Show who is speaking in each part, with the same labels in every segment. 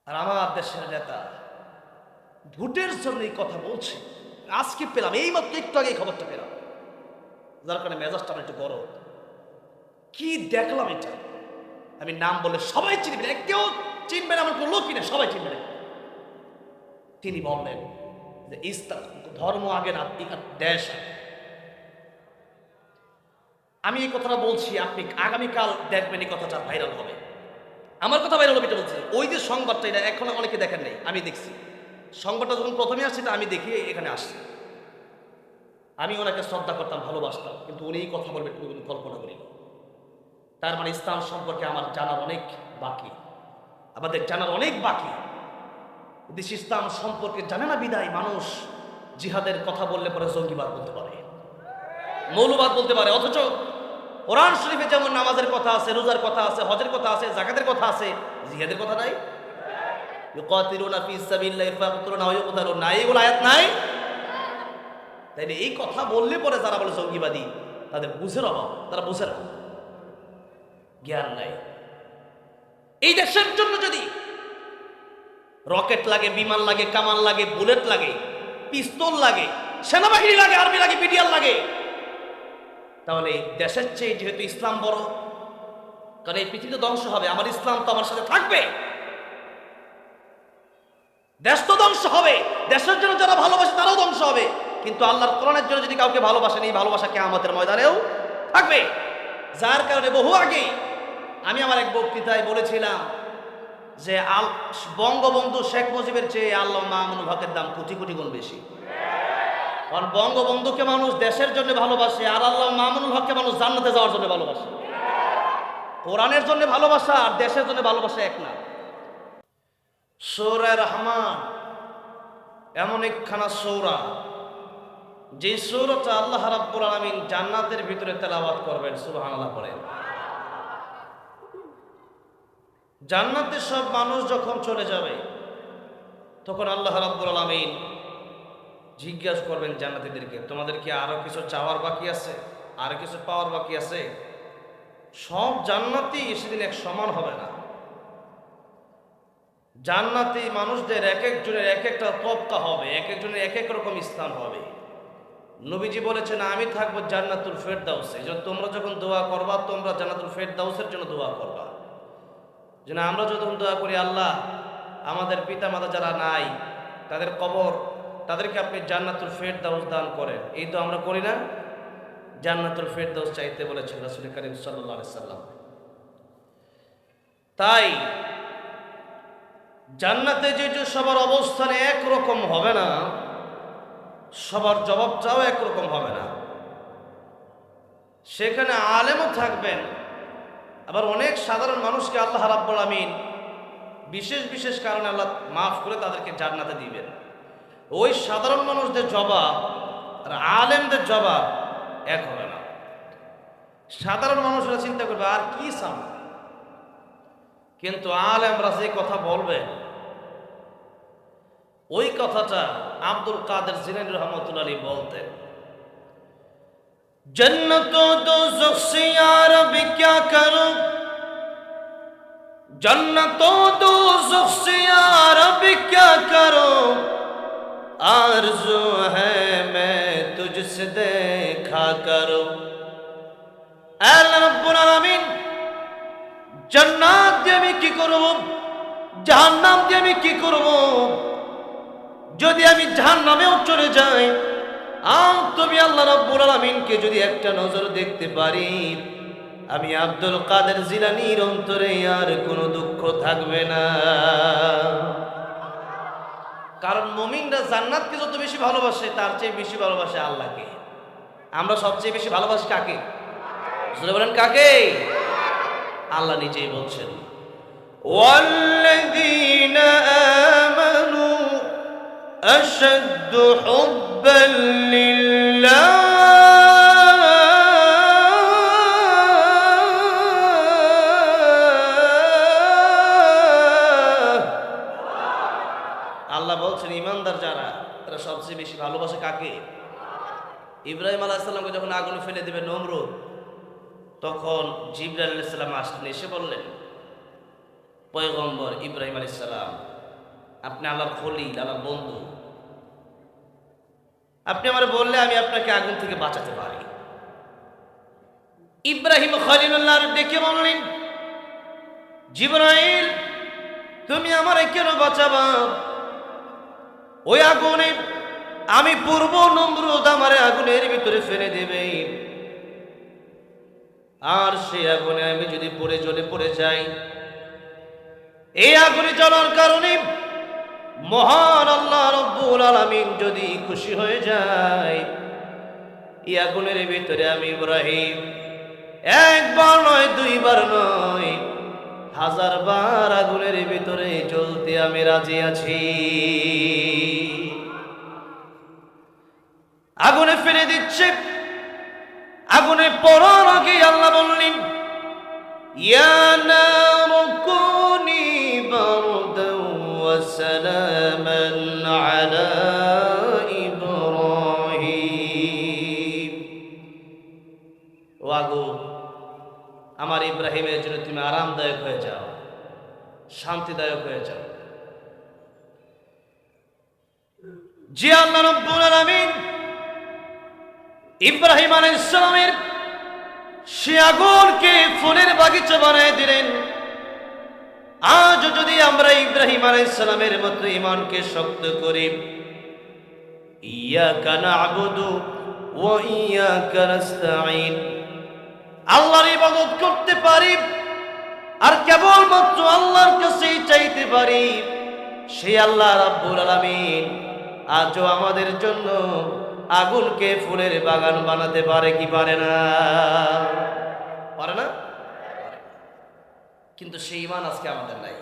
Speaker 1: আর আমার দেশের নেতা ভোটের জন্য এই কথা বলছে। আজকে পেলাম, এই মাত্র একটু আগে এই খবরটা পেলাম, যার কারণে মেজাজটা আমার একটু গরম। কি দেখলাম এটা, আমি নাম বলে সবাই চিনবে না, কেউ চিনবে না, আমার কোনো লোকই না, সবাই চিনবে না। তিনি বললেন যে ইসলাম ধর্ম আগে না, দেশ আগে। আমি এই কথাটা বলছি, আপনি আগামীকাল দেখবেন এই কথাটা ভাইরাল হবে। আমার কথা ভাইরাল হবে এটা বলছি। ওই যে সংবাদটা, এটা এখন অনেকে দেখেন নাই, আমি দেখছি সংবাদটা যখন প্রথমে আসছে, আমি দেখি এখানে আসছি। আমি ওনাকে শ্রদ্ধা করতাম, ভালোবাসতাম, কিন্তু উনি এই কথা বলবেন তুমি কল্পনা করি। তার মানে ইসলাম সম্পর্কে আমার জানার অনেক বাকি, আমাদের জানার অনেক বাকি। দেশ ইসলাম সম্পর্কে জানে না বিদায় মানুষ জিহাদের কথা বললে পরে জঙ্গিবাদ বলতে পারে, মৌলবাদ বলতে পারে। অথচ কোরআন শরীফে যেমন নামাজের কথা আছে, রোজার কথা আছে, হজের কথা আছে, যাকাতের কথা আছে, জিহাদের কথা নাই। ইউকাতিলুনা ফি সাবিলিল্লাহি ফায়াকতুলুনা ওয়া ইউকতালুনা, এইগুলো আয়াত নাই। তাই এই কথা বললে পরে যারা বলে জঙ্গিবাদী, তাদের বুঝের অভাব, তারা বুঝে না, জ্ঞান নাই। এই দেশের জন্য যদি রকেট লাগে, বিমান লাগে, কামান লাগে, বুলেট লাগে, পিস্তল লাগে, সেনাবাহিনী লাগে, আর্মি লাগে, বিডিআর লাগে, তাহলে দেশের চেয়ে যেহেতু ইসলাম বড়, কারণ এই পৃথিবীতে ধ্বংস হবে, আমার ইসলাম তো আমার সাথে থাকবে। দেশ তো ধ্বংস হবে, দেশের জন্য যারা ভালোবাসে তারাও ধ্বংস হবে, কিন্তু আল্লাহর কোরআনের জন্য যদি কাউকে ভালোবাসেন, এই ভালোবাসা কিয়ামতের ময়দানেও থাকবে। যার কারণে বহু আগে আমি আমার এক বক্তৃতায় বলেছিলাম যে বঙ্গবন্ধু শেখ মুজিবের চেয়ে আল্লামা মামুনুল হকের দাম কোটি কোটি গুণ বেশি। কারণ বঙ্গবন্ধুকে মানুষ দেশের জন্য ভালোবাসে, আর আল্লামা মামুনুল হককে মানুষ জান্নাতে যাওয়ার জন্য ভালোবাসে। কোরআনের জন্য ভালোবাসা আর দেশের জন্য ভালোবাসা এক না। সূরা রহমান এমন একখানা সূরা, যে সূরাটা আল্লাহ রাব্বুল আলামিন জান্নাতের ভিতরে তেলাওয়াত করবেন, সুবহানাল্লাহ পড়েন। জান্নাতে সব মানুষ যখন চলে যাবে, তখন আল্লাহ রাব্বুল আলামিন জিজ্ঞাসা করবেন জান্নাতীদেরকে, তোমাদের কি আরো কিছু চাওয়ার বাকি আছে, আর কিছু পাওয়ার বাকি আছে? সব জান্নাতি সেদিন এক সমান হবে না। জান্নাতি মানুষদের এক একজনের এক একটা তবকা হবে, এক একজনের এক এক রকম স্থান হবে। নবীজি বলেছেন আমি থাকবো জান্নাতুল ফেরদাউসে। তোমরা যখন দোয়া করবা, তোমরা জান্নাতুল ফেরদাউসের জন্য দোয়া করবা। যেন আমরা যখন দোয়া করি, আল্লাহ আমাদের পিতা মাতা যারা নাই, তাদের কবর, তাদেরকে আপনি জান্নাতুল ফেরদাউস দান করেন, এই তো আমরা করি না? জান্নাতুল ফেরদাউস চাইতে বলেছেন রাসূল করিম সাল্লাল্লাহু আলাইহি সাল্লাম। তাই জান্নাতে যে সবার অবস্থানে একরকম হবে না, সবার জবাবটাও একরকম হবে না। সেখানে আলেমও থাকবেন, আবার অনেক সাধারণ মানুষকে আল্লাহ রাব্বুল আমিন বিশেষ বিশেষ কারণে আল্লাহ মাফ করে তাদেরকে জান্নাতে দিবেন। ওই সাধারণ মানুষদের জবাব আর আলেমদের জবাব এক হবে না। সাধারণ মানুষরা চিন্তা করবে আর কি চান, কিন্তু আলেমরা যে কথা বলবেন, ওই কথাটা আব্দুল কাদের জিলানী রাহমাতুল্লাহ আলাইহি বলতেন, जन्नत दोज़ख से या रब्बी क्या करूं, जन्नत दोज़ख से या रब्बी क्या करूं, आरज़ू है मैं तुझसे देखा करूं। আল্লাহ রাব্বুল আলামিন জান্নাত দিয়ে আমি কি করব, জাহান্নাম দিয়ে আমি কি করব? যদি আমি জাহান্নামেও চলে যাই, তুমি আল্লাহ রাব্বুল আলামিনকে যদি একটা নজর দেখতে পারি, আমি আব্দুল কাদের জিলানীর অন্তরে আর কোনো দুঃখ থাকবে না। কারণ মুমিনরা জান্নাতকে যত বেশি ভালোবাসে, তার চেয়ে বেশি ভালোবাসে আল্লাহকে। আমরা সবচেয়ে বেশি ভালোবাসি কাকে? জোরে বলেন কাকে? আল্লাহ নিজেই বলছেন, ওয়াল্লাযীনা আমানু আশাদ্দু হুব্বান লিল্লাহ, আল্লাহ বলছেন ইমানদার যারা, তারা সবচেয়ে বেশি ভালোবাসে কাকে? ইব্রাহিম আলাইহিস সালামকে যখন আগুনে ফেলে দেবে নমরুদ, তখন জিবরাইল আলাইহিস সালাম আসলেন, এসে বললেন, পয়গম্বর ইব্রাহিম আলাইহিস সালাম, আপনি আল্লাহর খলিল, আল্লাহর বন্ধু। আপনি আমার বললে আমি আপনাকে আগুন থেকে বাঁচাতে পারি। ইব্রাহিম খলিলুল্লাহর ডেকে বললেন, জিবরাইল, তুমি আমারে কেন বাঁচাবা? ওই আগুনে আমি পূর্ব নমরুদ আমারে আগুনের ভিতরে ফেলে দেবে, আর সেই আগুনে আমি যদি পড়ে জ্বলে পড়ে যাই, এই আগুনে জ্বলার কারণে মহান আল্লাহ রব্বুল আলামিন যদি খুশি হয়ে যায়, এই আগুনের ভিতরে আমি ইব্রাহিম একবার নয়, দুইবার নয়, 1000 বার আগুনের ভিতরে জ্বলতে আমি রাজি আছি। আগুনে ফেলে দিচ্ছে। আগুনে পড়ার আগে আল্লাহ বললেন, ইয়া নারু কুনি বারদান ওয়া সালামান আলা ইব্রাহিম। ও আগুন, আমার ইব্রাহিমের জন্য তুমি আরামদায়ক হয়ে যাও, শান্তিদায়ক হয়ে যাও। যে আল্লাহ রাব্বুল আলামিন ইব্রাহিম আলাইহিস সালামের সে আগুনকে ফুলের বাগিচা বানায় দিলেন, আজ যদি আমরা ইব্রাহিম আলাইহিস সালামের মতো ঈমানকে শক্ত করি, ইয়াকা না'বুদু ওয়া ইয়াকা নাস্তাঈন, আল্লাহর ইবাদত করতে পারি আর কেবলমাত্র আল্লাহর কাছেই চাইতে পারি, সেই আল্লাহ রাব্বুল আলামিন আজও আমাদের জন্য আগুনকে ফুলের বাগান বানাতে পারে কি পারে না? পারে না? কিন্তু সেই ঈমান আজকে আমাদের নাই।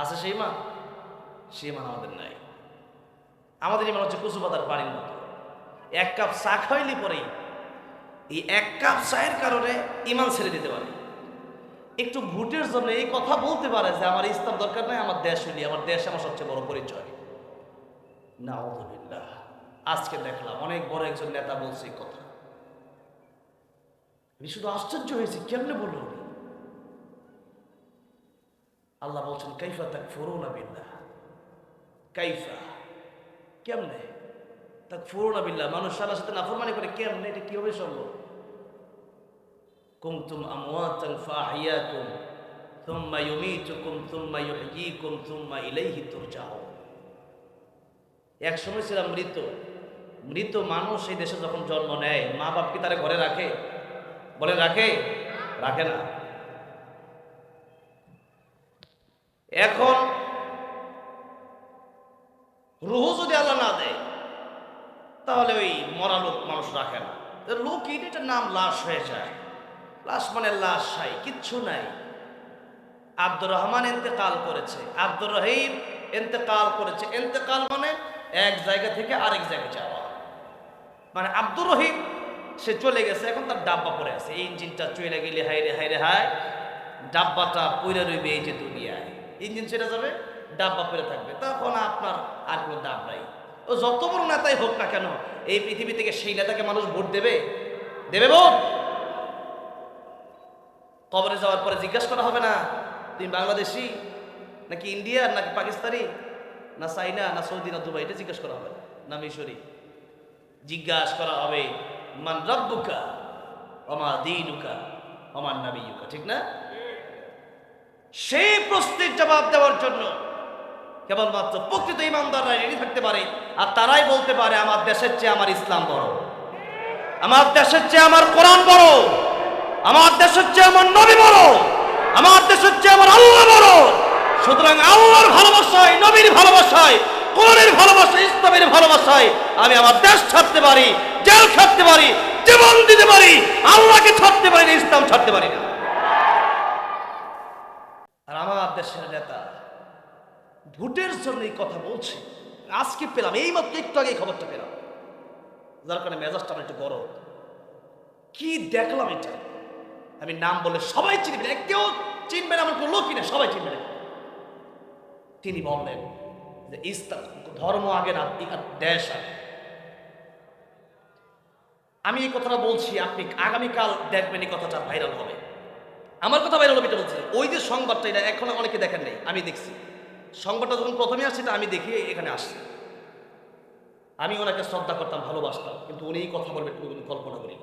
Speaker 1: আছে সেই ঈমান? সেই ঈমান আমাদের নাই। আমাদের ঈমান হচ্ছে কচু পাতার পানির মতো। 1 কাপ চা খাইলে পরেই এই 1 কাপ চায়ের কারণে ঈমান ছেড়ে দিতে পারে। একটু ভোটের জন্য এই কথা বলতে পারে যে আমার ইসলাম দরকার নাই, আমার দেশ হইলি, আমার দেশ আমার সবচেয়ে বড় পরিচয়। নাউযুবিল্লাহ। আজকে দেখলাম অনেক বড় একজন নেতা বলছে এই কথা। আমি শুধু আশ্চর্য হয়েছি, কেমনে বলল? আল্লাহ বলছেন, কাইফা তাকফুরুনা বিল্লাহ। কাইফা, কেমনে? তাকফুরুনা বিল্লাহ, মানুষ আল্লাহর সাথে নাফরমানি করে কেমনে? এটা কিভাবে সম্ভব? কুনতুম আমওয়াতান ফাআহইয়াকুম থুম্মা ইউমীতুকুম থুম্মা ইউহয়ীকুম থুম্মা ইলাইহি তুরজাউন। এক সময় ছিলাম মৃত। মৃত মানুষ এই দেশে যখন জন্ম নেয়, মা বাপ কি তারে ঘরে রাখে? বলে রাখে? রাখে না। এখন রুহ যদি আল্লাহ না দেয়, তাহলে ওই মরা লোক মানুষ রাখে না। লোক এটার নাম লাশ হয়ে যায়। লাশ মানে লাশ, ছাই, কিচ্ছু নাই। আব্দুর রহমান ইন্তেকাল করেছে, আব্দুর রহিম ইন্তেকাল করেছে। ইন্তেকাল মানে এক জায়গা থেকে আরেক জায়গায় যাওয়া। মানে আব্দুর রহিম সে চলে গেছে, এখন তার ডাব্বা পড়ে আছে। এই ইঞ্জিনটা চলে গেলে হাইরে হাইরে হায়, ডাব্বাটা পইরা রইবে এই যে দুনিয়ায়। ইঞ্জিন ছেড়ে যাবে, ডাব্বা পড়ে থাকবে, তখন আপনার আর কোনো দাম নাই। ও যত বড় নেতাই হোক না কেন, এই পৃথিবী থেকে সেই নেতাকে মানুষ ভোট দেবে? দেবে ভোট? কবরে যাওয়ার পরে জিজ্ঞাসা করা হবে না তুমি বাংলাদেশি নাকি ইন্ডিয়ার নাকি পাকিস্তানি না চাইনা না সৌদি না দুবাই? এটা জিজ্ঞাসা করা হবে না মিশরি? জিজ্ঞাসা করা হবে মান রাব্বুকা ওমা দীনুকা ওমান নাবিয়ুকা, ঠিক না? সেই প্রশ্নের জবাব দেওয়ার জন্য কেবলমাত্র প্রকৃত ইমানদাররা রেডি থাকতে পারে, আর তারাই বলতে পারে আমার দেশের চেয়ে আমার ইসলাম বড়, আমার দেশের চেয়ে আমার কোরআন বড়, আমার দেশের চেয়ে আমার নবী বড়, আমার দেশের চেয়ে আমার আল্লাহ বড়। সুতরাং আল্লাহর ভালোবাসায়, নবীর ভালোবাসায়, কোরআনের ভালোবাসায়, ইসলামের ভালোবাসায় আমি আমার দেশ ছাড়তে পারি, জেল ছাড়তে পারি, জীবন দিতে পারি, আল্লাহকে ছাড়তে পারি না, ইসলাম ছাড়তে পারি না। আর আমার দেশের নেতা ভোটের জন্য এই কথা বলছে। আজকে পেলাম, এই মাত্র একটু আগে খবরটা পেলাম, যার কারণে মেজাজটা আমার একটু গরম। কি দেখলাম এটা, আমি নাম বলে সবাই চিনবে না, কেউ চিনবে না, আমার কোনো লোকই না, সবাই চিনবে না। তিনি বললেন যে ইসলাম ধর্ম আগে না, দেশ আগে। আমি এই কথাটা বলছি, আপনি আগামীকাল দেখবেন এই কথাটা ভাইরাল হবে। আমার কথা ভাইরাল হবে এটা বলছি। ওই যে সংবাদটা, এটা এখন অনেকে দেখেন নাই, আমি দেখছি। সংবাদটা যখন প্রথমে আসছে আমি দেখি এখানে আসছে। আমি ওনাকে শ্রদ্ধা করতাম, ভালোবাসতাম, কিন্তু উনি এই কথা বলবেন কোনো কল্পনা করি।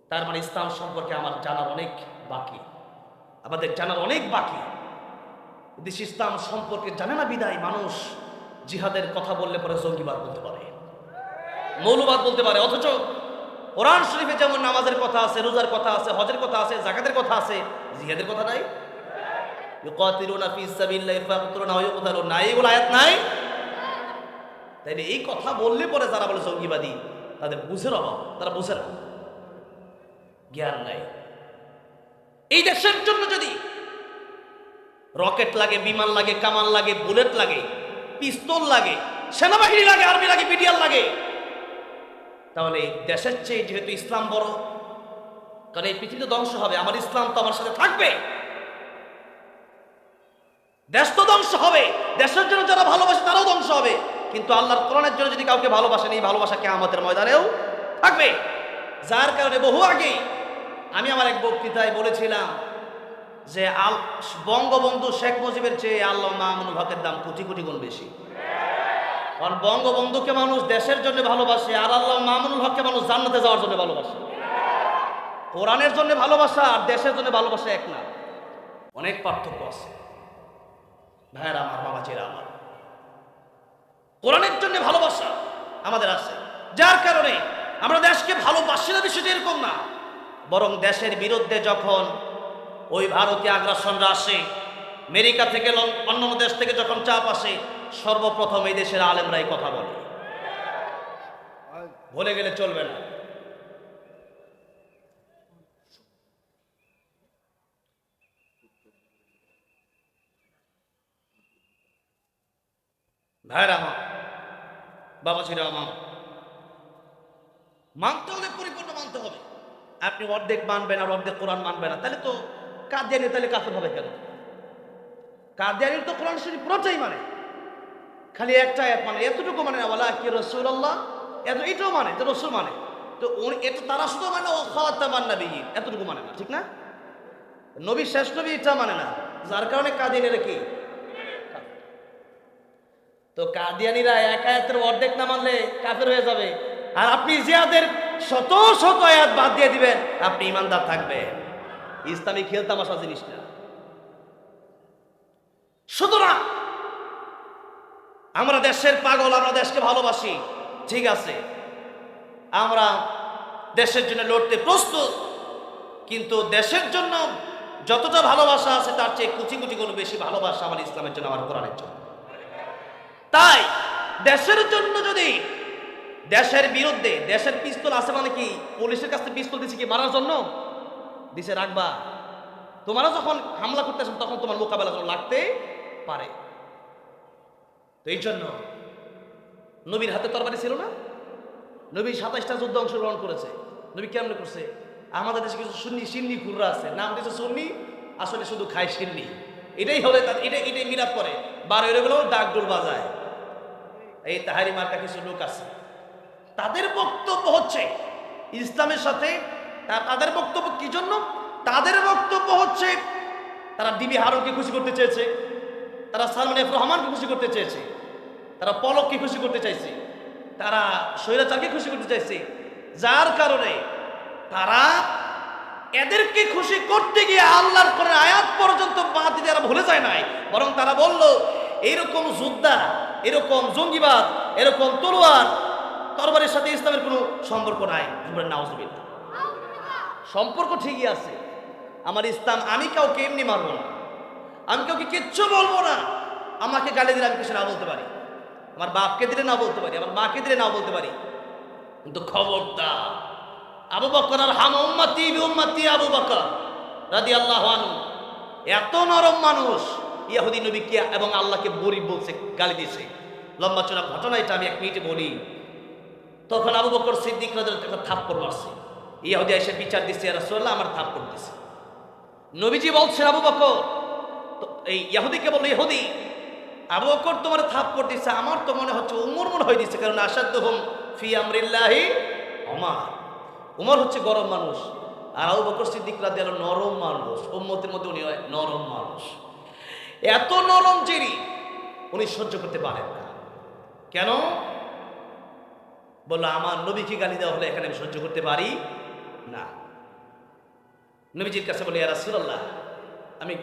Speaker 1: তার মানে ইসলাম সম্পর্কে আমার জানার অনেক বাকি, আমাদের জানার অনেক বাকি। দেশ ইসলাম সম্পর্কে জানে না বিদায় মানুষ জিহাদের কথা বললে পরে জঙ্গিবাদ বলতে পারে, মৌলবাদ বলতে পারে। অথচ কোরআন শরীফে যেমন নামাজের কথা আছে, রোজার কথা আছে, হজের কথা আছে, যাকাতের কথা আছে, জিহাদের কথা নাই। ইউকাতিলুনা ফি সাবিলিল্লাহি ফায়াকতুলুনা ওয়া ইউকতালুনা, এইগুলো আয়াত নাই। তাই এই কথা বললে পরে যারা বলে জঙ্গিবাদী, তাদের বুঝের অভাব, তারা বুঝে না, জ্ঞান নাই। এই দেশের জন্য যদি রকেট লাগে, বিমান লাগে, কামান লাগে, বুলেট লাগে, পিস্তল লাগে, সেনাবাহিনী লাগে, আর্মি লাগে, বিডিআর লাগে, তাহলে দেশের চেয়ে যেহেতু ইসলাম বড়, কারণ এই পৃথিবীতে ধ্বংস হবে, আমার ইসলাম তো আমার সাথে থাকবে। দেশ তো ধ্বংস হবে, দেশের জন্য যারা ভালোবাসে তারাও ধ্বংস হবে, কিন্তু আল্লাহর কোরআনের জন্য যদি কাউকে ভালোবাসেন, এই ভালোবাসা কিয়ামতের ময়দানেও থাকবে। যার কারণে বহু আগে আমি আমার এক বক্তৃতায় বলেছিলাম যে বঙ্গবন্ধু শেখ মুজিবের চেয়ে আল্লাহ মামুনুল হকের দাম কোটি কোটি গুণ বেশি। কারণ বঙ্গবন্ধুকে মানুষ দেশের জন্য ভালোবাসে, আর আল্লাহ মামুনুল হককে মানুষ জান্নাতে যাওয়ার জন্য ভালোবাসে। কোরআনের জন্য ভালোবাসা আর দেশের জন্য ভালোবাসা এক না, অনেক পার্থক্য আছে। ভাইয়েরা আমার, বাবাজিরা আমার, কোরআনের জন্য ভালোবাসা আমাদের আছে, যার কারণে আমরা দেশকে ভালোবাসি না। বিষয়টা এরকম না, বরং দেশের বিরুদ্ধে যখন ওই ভারতীয় আগ্রাসনরা আসে, আমেরিকা থেকে, অন্যান্য দেশ থেকে যখন চাপ আসে, সর্বপ্রথম এই দেশের আলেমরাই কথা বলে, বলে গেলে চলবে না। ভাইরা আমার, বাবাজিরা আমার, মানতে হলে পরিপূর্ণ মানতে হবে। আপনি অর্ধেক মানবেন আর অর্ধেক কোরআন মানবেন না, তাহলে তো কাদিয়ানি, তাহলে কাফের হবে কেন? কাদিয়ানির তো কোরআন শরীফ পুরোটাই মানে, খালি একটা আয়াত মানে, এতটুকু মানে না, বলা কি রাসূলুল্লাহ, এটাও মানে যে রসুল মানে, তো এটা তারা শুধু মানে ও খাতামান নবিয়্যিন, এতটুকু মানে না, ঠিক না? নবী শেষ নবী এটা মানে না, যার কারণে কাদিয়ানিরা কি? তো কাদিয়ানিরা এক আয়াতের অর্ধেক না মানলে কাফের হয়ে যাবে, আর আপনি জিহাদের শত শত আয়াত বাদ দিয়ে দিবেন, আপনি ইমানদার থাকবেন। ইসলামী খেলতামাশা জিনিস না। সুতরাং আমরা দেশের পাগল, আমরা দেশকে ভালোবাসি, ঠিক আছে, আমরা দেশের জন্য লড়তে প্রস্তুত, কিন্তু দেশের জন্য যতটা ভালোবাসা আছে তার চেয়ে কুচি কুচি কোনো বেশি ভালোবাসা আমার ইসলামের জন্য, আমার কোরআনের জন্য। তাই দেশের জন্য যদি দেশের বিরুদ্ধে, দেশের পিস্তল আছে মানে কি, পুলিশের কাছে পিস্তল দিচ্ছে কি মারার জন্য দিছে, রাখবা। তোমরা যখন হামলা করতেছেন তখন তোমার মোকাবেলা লাগতে পারে। তো এই জন্য নবীর হাতে তরবারি ছিল না, নবী 27টা যুদ্ধে অংশগ্রহণ করেছে। নবী কেমন করছে? আমাদের দেশে কিছু সুন্নি সিন্নি খুররা আছে, নাম দিয়েছে সুন্নি, আসলে শুধু খায় সিন্নি, এটাই হলে এটাই মিলাদ করে, বার হয়ে গেলেও ডাক ডোল বাজায়। এই তাহারি মার্কা কিছু লোক আছে, তাদের বক্তব্য হচ্ছে ইসলামের সাথে, তাদের বক্তব্য কি জন্য? তাদের বক্তব্য হচ্ছে তারা ডিবি হারুনকে খুশি করতে চেয়েছে, তারা সালমান এফ রহমানকে খুশি করতে চেয়েছে, তারা পলককে খুশি করতে চাইছে, তারা স্বৈরাচারকে খুশি করতে চাইছে, যার কারণে তারা এদেরকে খুশি করতে গিয়ে আল্লাহর কোরআন আয়াত পর্যন্ত বাদ দিতে তারা ভুলে যায় নাই, বরং তারা বলল এইরকম যোদ্ধা, এরকম জঙ্গিবাদ, এরকম তলোয়ার তরবারের সাথে ইসলামের কোনো সম্পর্ক নাই। নাউজুবিল্লাহ, সম্পর্ক ঠিকই আছে। আমার ইসলাম, আমি কাউকে এমনি মারবো না, আমি কাউকে কিচ্ছু বলবো না। আমাকে গালি দিলে আমি কিছু না বলতে পারি, আমার বাপকে দিলে না বলতে পারি, আমার মাকে দিলে না বলতে পারি, কিন্তু খবরদার আবু বকর আর হাম উম্মতি বি উম্মতি আবু বকর রাদিয়াল্লাহু আনহু, এত নরম মানুষ, ইহুদি নবীকে এবং আল্লাহকে গরিব বলছে, গালি দিয়েছে। লম্বা চড়া ঘটনা, এটা আমি এক মিনিটে বলি। তখন আবু বকর সিদ্দিক রাদিয়াল্লাহু আনহু থাপ্পড় মারছে, ইহুদি এসে বিচার দিচ্ছে, ইয়া রাসূলুল্লাহ আমার থাপ্পড় দিছে। নবীজি বলছেন আবু বকর, এই ইহুদিকে বলল, ইহুদি আবু বকর তোমার থাপ্পড় দিচ্ছে, আমার তো মনে হচ্ছে উমর মনে হয়ে দিচ্ছে, কারণ আসাদুহুম ফি আমরিল্লাহি ওমর, উমর হচ্ছে গরম মানুষ, আর আবু বকর সিদ্দিক রাদিয়াল্লাহু আনহু নরম মানুষ, উম্মতের মধ্যে উনি নরম মানুষ। এত নরম চিনি উনি সহ্য করতে পারেন না। কেন? বললো আমার নবীকে গালি দেওয়া হলে এখানে আমি সহ্য করতে পারি না। নবীজির কাছে বলে, ইয়া রাসূলুল্লাহ, আমি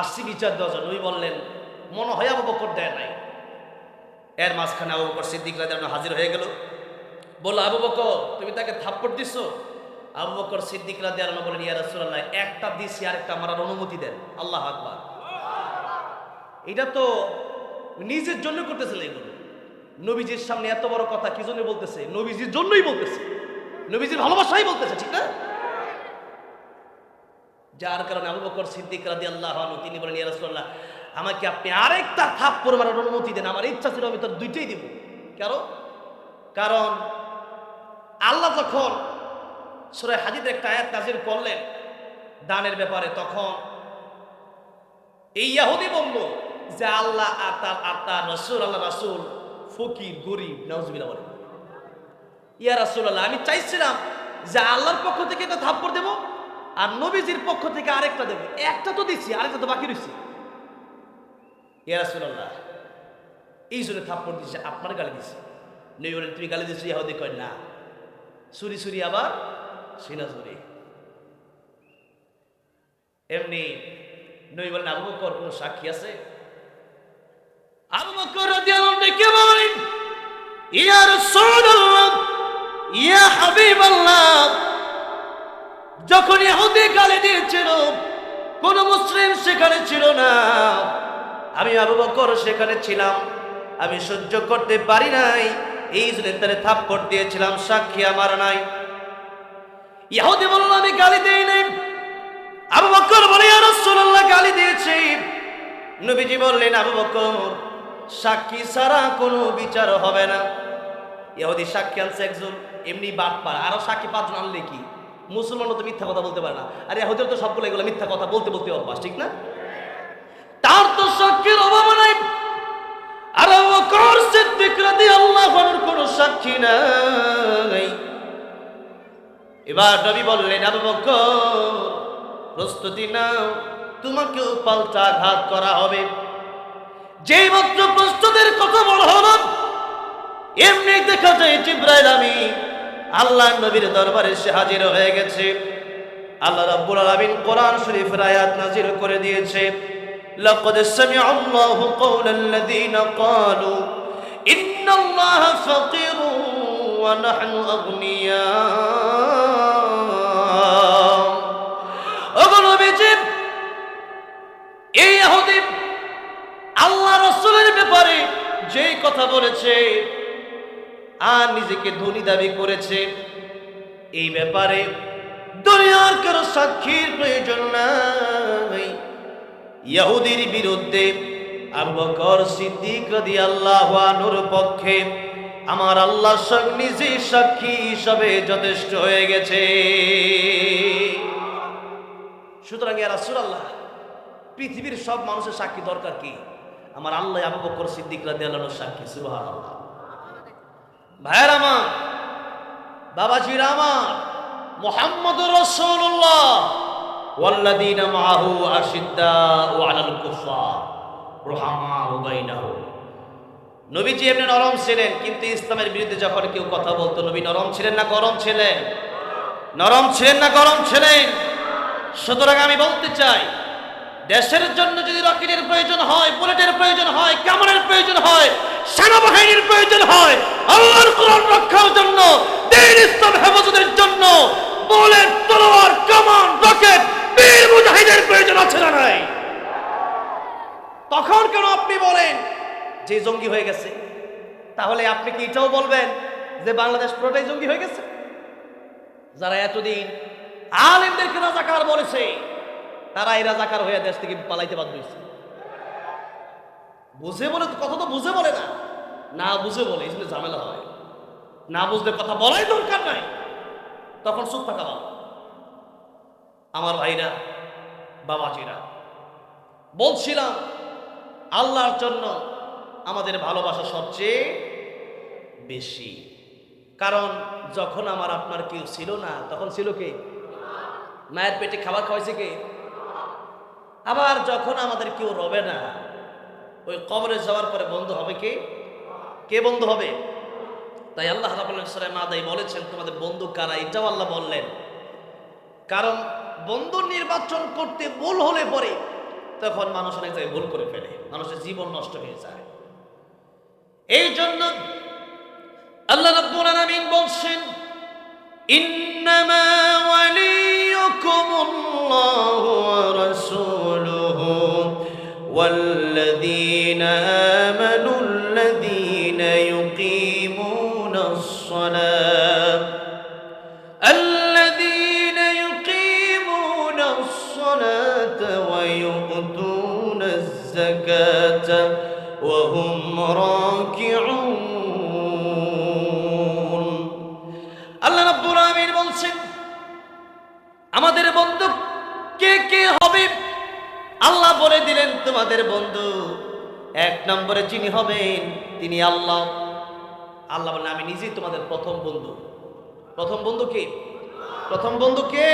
Speaker 1: আসছি বিচার দেওয়ার জন্য। নবী বললেন, মনে হয় আবু বকর দেয় নাই। এর মাঝখানে আবু বকর সিদ্দিক রাদিয়াল্লাহু আনহু হাজির হয়ে গেল। বললো, আবু বকর, তুমি তাকে থাপ্পড় দিছো? আবু বকর সিদ্দিক রাদিয়াল্লাহু আনহু বলেন, ইয়া রাসূলুল্লাহ, একটা দিছি, আরেকটা মারার অনুমতি দেন। আল্লাহু আকবার। এটা তো নিজের জন্য করতেছিল এগুলো। নবীজির সামনে এত বড় কথা কি জন্য বলতেছে? নবীজির জন্যই বলতেছে, নবীজির ভালোবাসাই বলতেছে, ঠিক না? যার কারণে আবু বকর সিদ্দিক রাদিয়াল্লাহু আনহু তিনি বলেন, ইয়া রাসূলুল্লাহ, আমাকে আপনি আরেকটা থাপ্পড় মারার অনুমতি দেন। আমার ইচ্ছা ছিল আমি তো দুইটাই দিব। কারণ আল্লাহ যখন সূরা হাদীদের একটা আয়াত নাযিল করলেন দানের ব্যাপারে, তখন এই ইহুদি বলল যে আল্লাহ আর তার রাসূল, আল্লাহ রাসূল ফকির, গরিব। নাউজুবিল্লাহ বলেন। ইয়া রাসূলুল্লাহ, আমি চাইছিলাম যে আল্লাহর পক্ষ থেকে একটা থাপ্পড় দেব আর নবীজির পক্ষ থেকে আরেকটা দেব। একটা তো দিচ্ছি, আরেকটা তো বাকি রয়েছে। ইয়া রাসূলুল্লাহ, এই জন্য থাপ্পড় দিচ্ছে, আপনার গালি দিচ্ছে। নবী বলেন, তুমি গালি দিচ্ছ? ইহুদি কয়, না, সুরি সুরি আবার সিনা সুরি। এমনি নবী বলেন, আবু বকর, কোনো সাক্ষী আছে? আবু বকর রাদিয়াল্লাহু আনহু কে বলেন, ইয়া রাসূলুল্লাহ, ইয়া হাবিবাল্লাহ, যখন ইহুদি গালি দিয়েছিল কোন মুসলিম সেখানে ছিল না, আমি আবু বকর সেখানে ছিলাম, আমি সহ্য করতে পারি নাই, এই জন্য তারে থাপ্পড় দিয়েছিলাম, সাক্ষী আমার নাই। ইহুদি বলল, আমি গালি দেই নাই। আবু বকর বলে, ইয়া রাসূলুল্লাহ, গালি দিয়েছি। নবীজি বললেন, আবু বকর, সাক্ষী ছাড়া কোনো বিচার হবে না। ইহুদি সাক্ষী আনছে একজন, এমনি বাটপার, আরো সাক্ষী 5 জন আনলে কি? মুসলমানও তো মিথ্যা কথা বলতে পারে না, আর ইহুদির তো সবগুলো এগুলো মিথ্যা কথা বলতে বলতে অভ্যাস, ঠিক না? তার তো সাক্ষীর অভাব নাই। আর আবু বকর সিদ্দিক রাদিয়াল্লাহু আনহুর কোনো সাক্ষী নাই। এবার নবী বললেন, আবু বকর, প্রস্তুতি নাও, তোমাকেও পাল্টা আঘাত করা হবে। যেই মাত্র প্রস্তুতির কথা বলা হলো, এমনি দেখা যায় জিবরাইল আমিন আল্লাহর নবীর দরবারে সে হাজির হয়ে গেছে। আল্লাহ রাব্বুল আলামিন কোরআন শরীফের আয়াত নাযিল করে দিয়েছে, লাকাদ সামিআল্লাহু কাওলাল্লাযীনা ক্বালু ইন্নাল্লাহা ফাকিরুন ওয়া নাহনু আগনিয়া। ওগো নবীজি, এই ইহুদি আল্লাহ রাসূলের ব্যাপারে যেই কথা বলেছে আর নিজেকে ধনী দাবি করেছে, এই ব্যাপারে দুনিয়ার কারো সাক্ষীর প্রয়োজন নাই। ইহুদির বিরুদ্ধে আবু বকর সিদ্দিক রাদিয়াল্লাহু আনহুর পক্ষে আমার আল্লাহ নিজে সাক্ষী হিসাবে যথেষ্ট হয়ে গেছে। সুতরাং ইয়া রাসূলুল্লাহ, পৃথিবীর সব মানুষের সাক্ষী দরকার কি? আমার আল্লাহ আবু বকর সিদ্দিক রাদিয়াল্লাহু আনহুর সাক্ষী। সুবহানাল্লাহ। ভাইয়ের আমার, বাবাজির আমার, মুহাম্মদুর রাসূলুল্লাহ ওয়াল্লাযীনা মাআহু আশিদ্দাউ আলাল কুফার রুহামাউ বাইনাহুম। নবীজি এমনি নরম ছিলেন, কিন্তু ইসলামের বিরুদ্ধে যখন কেউ কথা বলতো, নবী নরম ছিলেন না গরম ছিলেন? নরম ছিলেন না গরম ছিলেন? সুতরাং আমি বলতে চাই, দেশের জন্য যদি রকেটের প্রয়োজন হয়, বুলেটের প্রয়োজন হয়, কামানের প্রয়োজন হয়, সেনাবাহিনীর প্রয়োজন হয়, আল্লাহর কোরআন রক্ষার জন্য, দ্বীন ইসলাম হেফাজতের জন্য বুলেট, তলোয়ার, কামান, রকেট, বীর মুজাহিদের প্রয়োজন আছে না নাই? তখন কেন আপনি বলেন যে জঙ্গি হয়ে গেছে? তাহলে আপনি কি এটাও বলবেন যে বাংলাদেশ পুরোটাই জঙ্গি হয়ে গেছে? যারা এতদিন আলেমদেরকে রাজাকার বলেছে, তারা এই রাজাকার হয়ে দেশ থেকে পালাইতে বাধ্য হয়েছে। বুঝে বলে কথা তো বুঝে বলে না, না বুঝে বলে, এই জন্য ঝামেলা হয়। না বুঝলে কথা বলাই দরকার নাই, তখন চুপ থাকা ভালো। আমার ভাইরা, বাবাজিরা, বলছিলাম আল্লাহর জন্য আমাদের ভালোবাসা সবচেয়ে বেশি। কারণ যখন আমার আপনার কেউ ছিল না, তখন ছিল কে? মায়ের পেটে খাবার খাওয়াইছে কে? আবার যখন আমাদের কেউ রবে না, ওই কবরে যাওয়ার পরে বন্ধু হবে কে? কে বন্ধু হবে? তাই আল্লাহ রাব্বুল আলামিন সূরা মাদায় বলেছেন তোমাদের বন্ধু কারা, এটাও আল্লাহ বললেন। কারণ বন্ধু নির্বাচন করতে ভুল হলে পরে তখন মানুষ অনেক জায়গায় ভুল করে ফেলে, মানুষের জীবন নষ্ট হয়ে যায়। এই জন্য আল্লাহ রাব্বুল আলামিন বলছেন, ইন্নামা ওয়ালিয়ুকুমুল্লাহু ওয়া রাসূলুহু ওয়াল্লাযীনা আমানুল্লাযীনা ইউকিমুনাস সালাত আল্লাযীনা ইউকিমুনাস সালাতা ওয়া ইউতুনাজ যাকাতা ওয়া হুম রাকিউন। আল্লাহ রাব্বুল আলামিন বলছেন আমাদের বন্ধু কে কে হবে। আল্লাহ বলে দিলেন তোমাদের বন্ধু এক নম্বরে যিনি হবেন তিনি আল্লাহ। আল্লাহ বলেন আমি নিজেই তোমাদের প্রথম বন্ধু। প্রথম বন্ধু কে? প্রথম বন্ধু কে?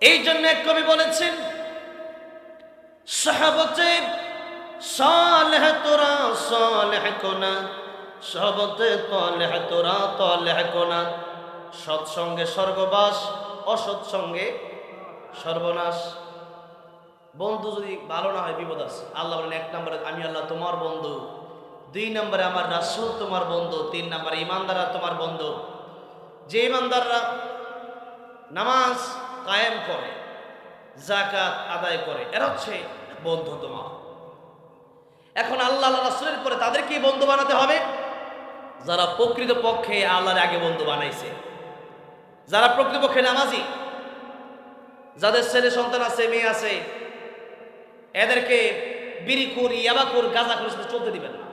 Speaker 1: এই জন্য এক কবি বলেছেন, সাহাবতে সালেহ তোরা সালেহ কোনা, সাহাবতে তালেহ তোরা তালেহ কোনা। সৎসঙ্গে স্বর্গবাস, অসৎসঙ্গে সর্বনাশ। বন্ধু যদি ভালো না হয় বিপদ আছে। আল্লাহ বলেন এক নম্বরে আমি আল্লাহ তোমার বন্ধু, দুই নম্বরে আমার রাসূল তোমার বন্ধু, তিন নম্বরে ইমানদাররা তোমার বন্ধু। যে ইমানদাররা নামাজ কায়েম করে, যাকাত আদায় করে, এরা হচ্ছে বন্ধু তোমার। এখন আল্লাহ রাসূলের পরে তাদেরকে বন্ধু বানাতে হবে যারা প্রকৃত পক্ষে আল্লাহর আগে বন্ধু বানাইছে, যারা প্রকৃতপক্ষে নামাজি, যাদের ছেলে সন্তান আছে, মেয়ে আছে, এদেরকে বিড়িখোর, ইয়াবাখোর, গাঁজাখোরের সাথে চলতে দিবেন না।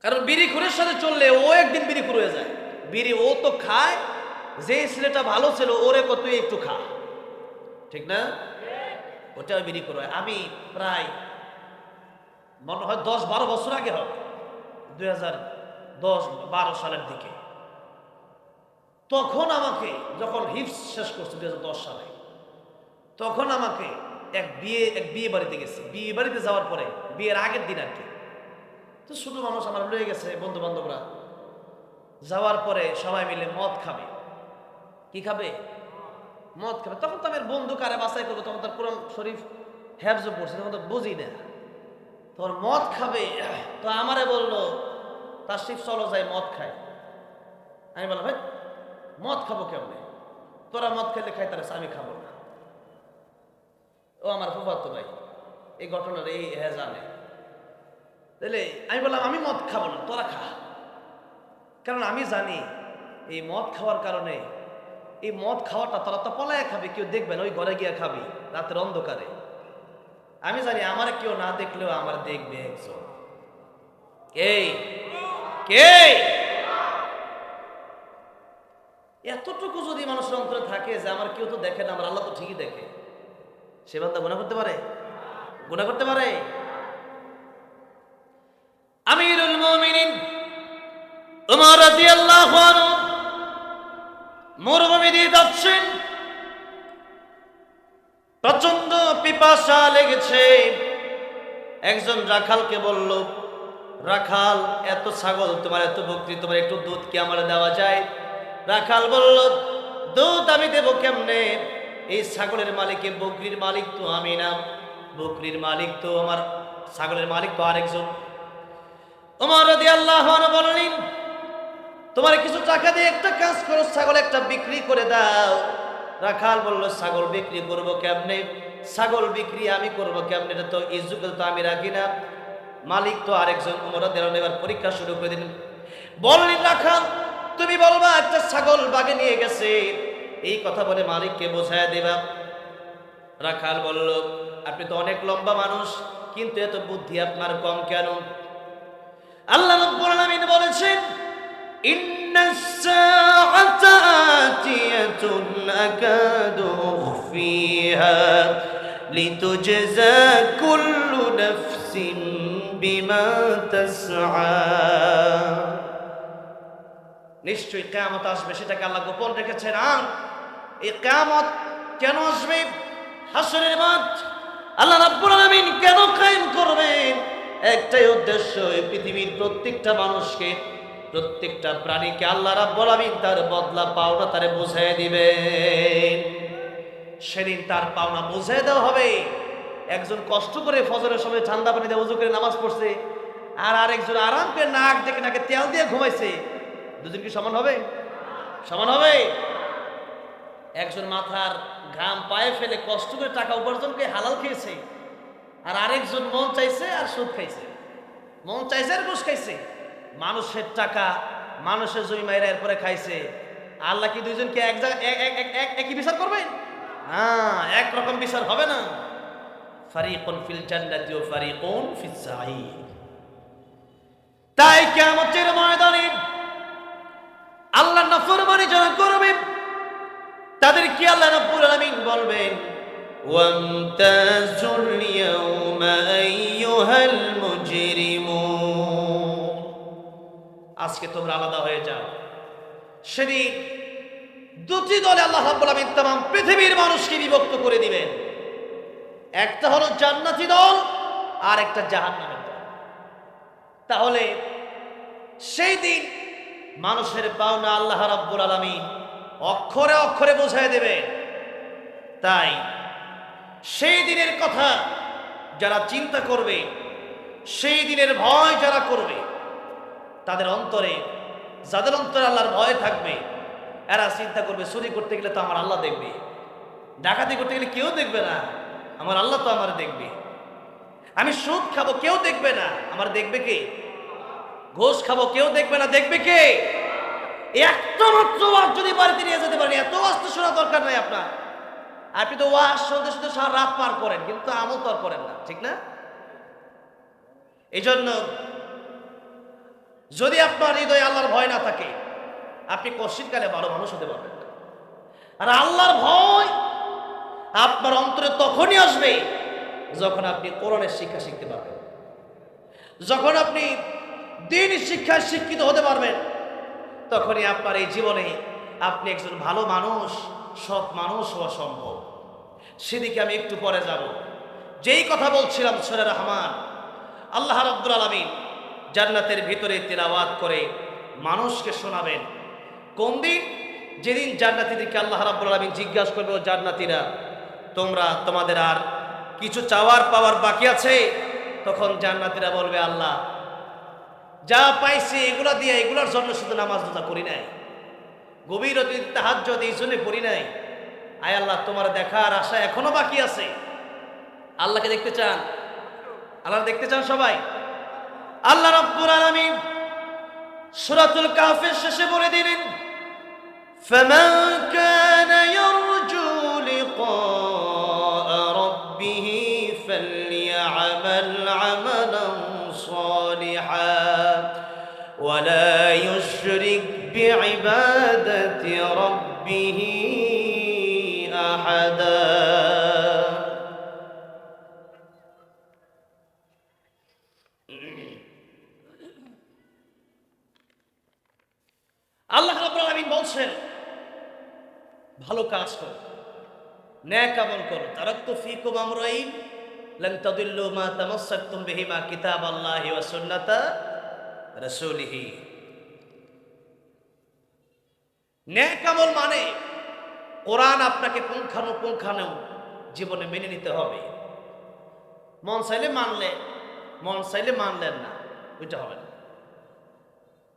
Speaker 1: কারণ বিড়িখোরের সাথে চললে ও একদিন বিড়িখোর হয়ে যায়। বিড়ি ও তো খায়, যে ছেলেটা ভালো ছিল ওরে কত একটু খা, ঠিক না? ওটা বিড়িখোর হয়। আমি প্রায় মনে হয় 10-12 বছর আগে হবে, 2010-12 সালের দিকে, তখন আমাকে যখন হিফজ শেষ করছে 2010 সালে, তখন আমাকে এক বিয়ে বাড়িতে গেছি। বিয়ে বাড়িতে যাওয়ার পরে বিয়ের আগের দিন আর কি, তো ছোট মানুষ আমার লয়ে গেছে বন্ধু বান্ধবরা। যাওয়ার পরে সবাই মিলে মদ খাবে। কি খাবে? মদ খাবে। তখন তো আমি বন্ধু কারে বাছাই করবো, তখন তার কোরআন শরীফ হেফজ পড়ছে, তখন তো বুঝি না। তখন মদ খাবে, তো আমারে বললো তার শিফ চলো যাই মদ খায়। আমি বললাম ভাই মদ খাবো কেমনে? তোরা মদ খেলে খাইতে, আমি খাবো না। ও আমার ফুফাতো ভাই, এই ঘটনার এই হ্যাঁ জানে। তাহলে আমি বললাম আমি মদ খাবো না, তোরা খা। কারণ আমি জানি এই মদ খাওয়ার কারণে, এই মদ খাওয়াটা তোরা তো পলায় খাবি, কেউ দেখবে না, ওই ঘরে গিয়ে খাবি রাতের অন্ধকারে। আমি জানি আমার কেউ না দেখলেও আমার দেখবে একজন। এই কে? এতটুকু যদি মানুষের অন্তরে থাকে যে আমার কেউ তো দেখে না, আমার আল্লাহ তো ঠিকই দেখে, সে বান্দা গুনাহ করতে পারে? গুনাহ করতে পারে? আমিরুল মুমিনিন উমর রাদিয়াল্লাহু আনহু মরুভূমি দিয়ে যাচ্ছেন, প্রচন্ড পিপাসা লেগেছে। একজন রাখালকে বলল, রাখাল এত ছাগল তোমার, এত বকরি তোমার, একটু দুধ কি আমার দেওয়া যায়? রাখাল বলল, দুধ আমি দেব কেমনে? এই ছাগলের মালিক, বকরির মালিক তো আমি না, বকরির মালিক তো আমার, ছাগলের মালিক তো আরেকজন। ওমর রাদিয়াল্লাহু আনহু বললেন, তোমার কিছু টাকা দিয়ে একটা কাজ করো, ছাগল একটা বিক্রি করে দাও। রাখাল বলল, ছাগল বিক্রি করব কেমনে? ছাগল বিক্রি আমি করব কেমনে? এটা তো ইজ্জত তো আমি রাখি না, মালিক তো আরেকজন। ওমর রাদিয়াল্লাহু আনহু এবার পরীক্ষা শুরু করে দিলেন। বললেন, রাখাল তুমি বলবা একটা ছাগল বাগে নিয়ে গেছে, এই কথা বলে মালিককে বোঝায় দেবা। রাখাল বলল, আপনি তো অনেক লম্বা মানুষ, কিন্তু এত বুদ্ধি আপনার কম কেন? আল্লাহ রাব্বুল আলামিন বলেছেন, ইন্নাস সাআতা আতিয়াতুন আকাদু উখফিহা লিতুজজা কুল্লু নাফসিন বিমা তাসআ। নিশ্চয়ই কিয়ামত আসবে, সেটাকে আল্লাহ গোপন রেখেছেন। আর এই কিয়ামত কেন আসবে? হাসরের মাঠ, আল্লাহ রাব্বুল আলামিন কেন কায়েম করবেন? একটাই উদ্দেশ্য, এই পৃথিবীর প্রত্যেকটা মানুষকে, প্রত্যেকটা প্রাণীকে আল্লাহ রাব্বুল আলামিন তার বদলা পাওনা তারে বুঝিয়ে দিবেন। সেদিন তার পাওনা বুঝিয়ে দেওয়া হবে। একজন কষ্ট করে ফজরের সময় ঠান্ডা পানি দিয়ে ওযু করে নামাজ পড়ছে, আর আরেকজন আরাম করে নাক ডেকে নাকে তেল দিয়ে ঘুমাইছে। দুজন কি সমান হবে? সমান হবে? একজন মাথার ঘাম পায়ে ফেলে কষ্ট করে টাকা উপার্জন করে হালাল খেয়েছে, আর আরেকজন মন চাইছে আর সুদ খাইছে, মন চাইছে আর ঘুষ খাইছে। মানুষের টাকা, মানুষের জমি মাইরা এরপরে খাইছে। আল্লাহ কি দুইজনকে একই বিচার করবেন? হ্যাঁ, একরকম বিচার হবে না। ফারিকুন ফিল জান্নাতি ওয়া ফারিকুন ফিস সাঈর। তাই কিয়ামতের ময়দানে আল্লাহ নাফরমানি যারা করবে তাদেরকে আল্লাহ রাব্বুল আলামিন বলবেন, ওয়ামতাজুল ইয়াউমা আইয়ুহাল মুজরিমুন। আজকে তোমরা আলাদা হয়ে যাও। সেদিন দুটি দলে আল্লাহ রাব্বুল আলামিন तमाम পৃথিবীর মানুষকে বিভক্ত করে দিবেন। একটা হলো জান্নাতি দল আর একটা জাহান্নামের দল। তাহলে সেই দিন মানুষের পাওনা আল্লাহ রাব্বুল আলামিন অক্ষরে অক্ষরে বোঝায় দেবে। তাই সেই দিনের কথা যারা চিন্তা করবে, সেই দিনের ভয় যারা করবে, তাদের অন্তরে, যাদের অন্তরে আল্লাহর ভয় থাকবে, এরা চিন্তা করবে চুরি করতে গেলে তো আমার আল্লাহ দেখবে, ডাকাতি করতে গেলে কেউ দেখবে না, আমার আল্লাহ তো আমার দেখবে। আমি সুদ খাবো, কেউ দেখবে না, আমার দেখবে কে? ঘুষ খাবো, কেউ দেখবে না, দেখবে কে? একটা মাত্র ওয়াজ যদি বাড়িতে নিয়ে যেতে পারেন, এত ওয়াজ তো শোনা দরকার নাই আপনার। আপনি তো ওয়াজ শুনতে শুনতে সারা রাত পার করেন, কিন্তু আমল তো আর করেন না, ঠিক না? এই জন্য যদি আপনার হৃদয়ে আল্লাহর ভয় না থাকে, আপনি কষ্টিকালে ভালো মানুষ হতে পারবেন না। আর আল্লাহর ভয় আপনার অন্তরে তখনই আসবে যখন আপনি কোরআনের শিক্ষা শিখতে পারবেন, যখন আপনি দ্বীন শিক্ষায় শিক্ষিত হতে পারবেন, তখনই আপনার এই জীবনে আপনি একজন ভালো মানুষ, সৎ মানুষ হওয়া সম্ভব। সেদিকে আমি একটু পরে যাব। যেই কথা বলছিলাম সূরা রহমান, আল্লাহ রাব্বুল আলামিন জান্নাতের ভিতরে তিলাওয়াত করে মানুষকে শোনাবেন। কোন দিন? যেদিন জান্নাতীদেরকে আল্লাহ রাব্বুল আলামিন জিজ্ঞাসা করবে, ও জান্নাতীরা, তোমরা তোমাদের আর কিছু চাওয়ার পাওয়ার বাকি আছে? তখন জান্নাতীরা বলবে, আল্লাহ যা পাইছি এগুলা দিয়ে, এগুলার জন্য শুধু নামাজ রোজা করি নাই, গভীর রাতে তাহাজ্জুদ এই জন্য করি নাই। আয় আল্লাহ, তোমার দেখার আশা এখনো বাকি আছে। আল্লাহকে দেখতে চান? আল্লাহ দেখতে চান সবাই? আল্লাহ রাব্বুল আলামিন সূরাতুল কাহফের শেষে বলে দিলেন, ফামান কানা ইয়ারজু লিকাআ রাব্বিহি ফালইআমাল আমালান সালিহান ওয়া লা ইউশরিক বিইবাদাতি রাব্বিহি আহাদা। আল্লাহ রাব্বুল আলামিন বলছেন, ভালো কাজ করো, নেক আমল করো। তারাকতু ফীকুম আমরাইন লান তাদিল্লু মা তামাসসাকতুম বিহিমা কিতাবাল্লাহি ওয়া সুন্নাতা রাসূলিহি। নেক আমল মানে কোরআন আপনাকে পুঙ্খানুপুঙ্খানু জীবনে মেনে নিতে হবে। মন চাইলে মানলে, মন চাইলে মানলেন না, ওইটা হবে না।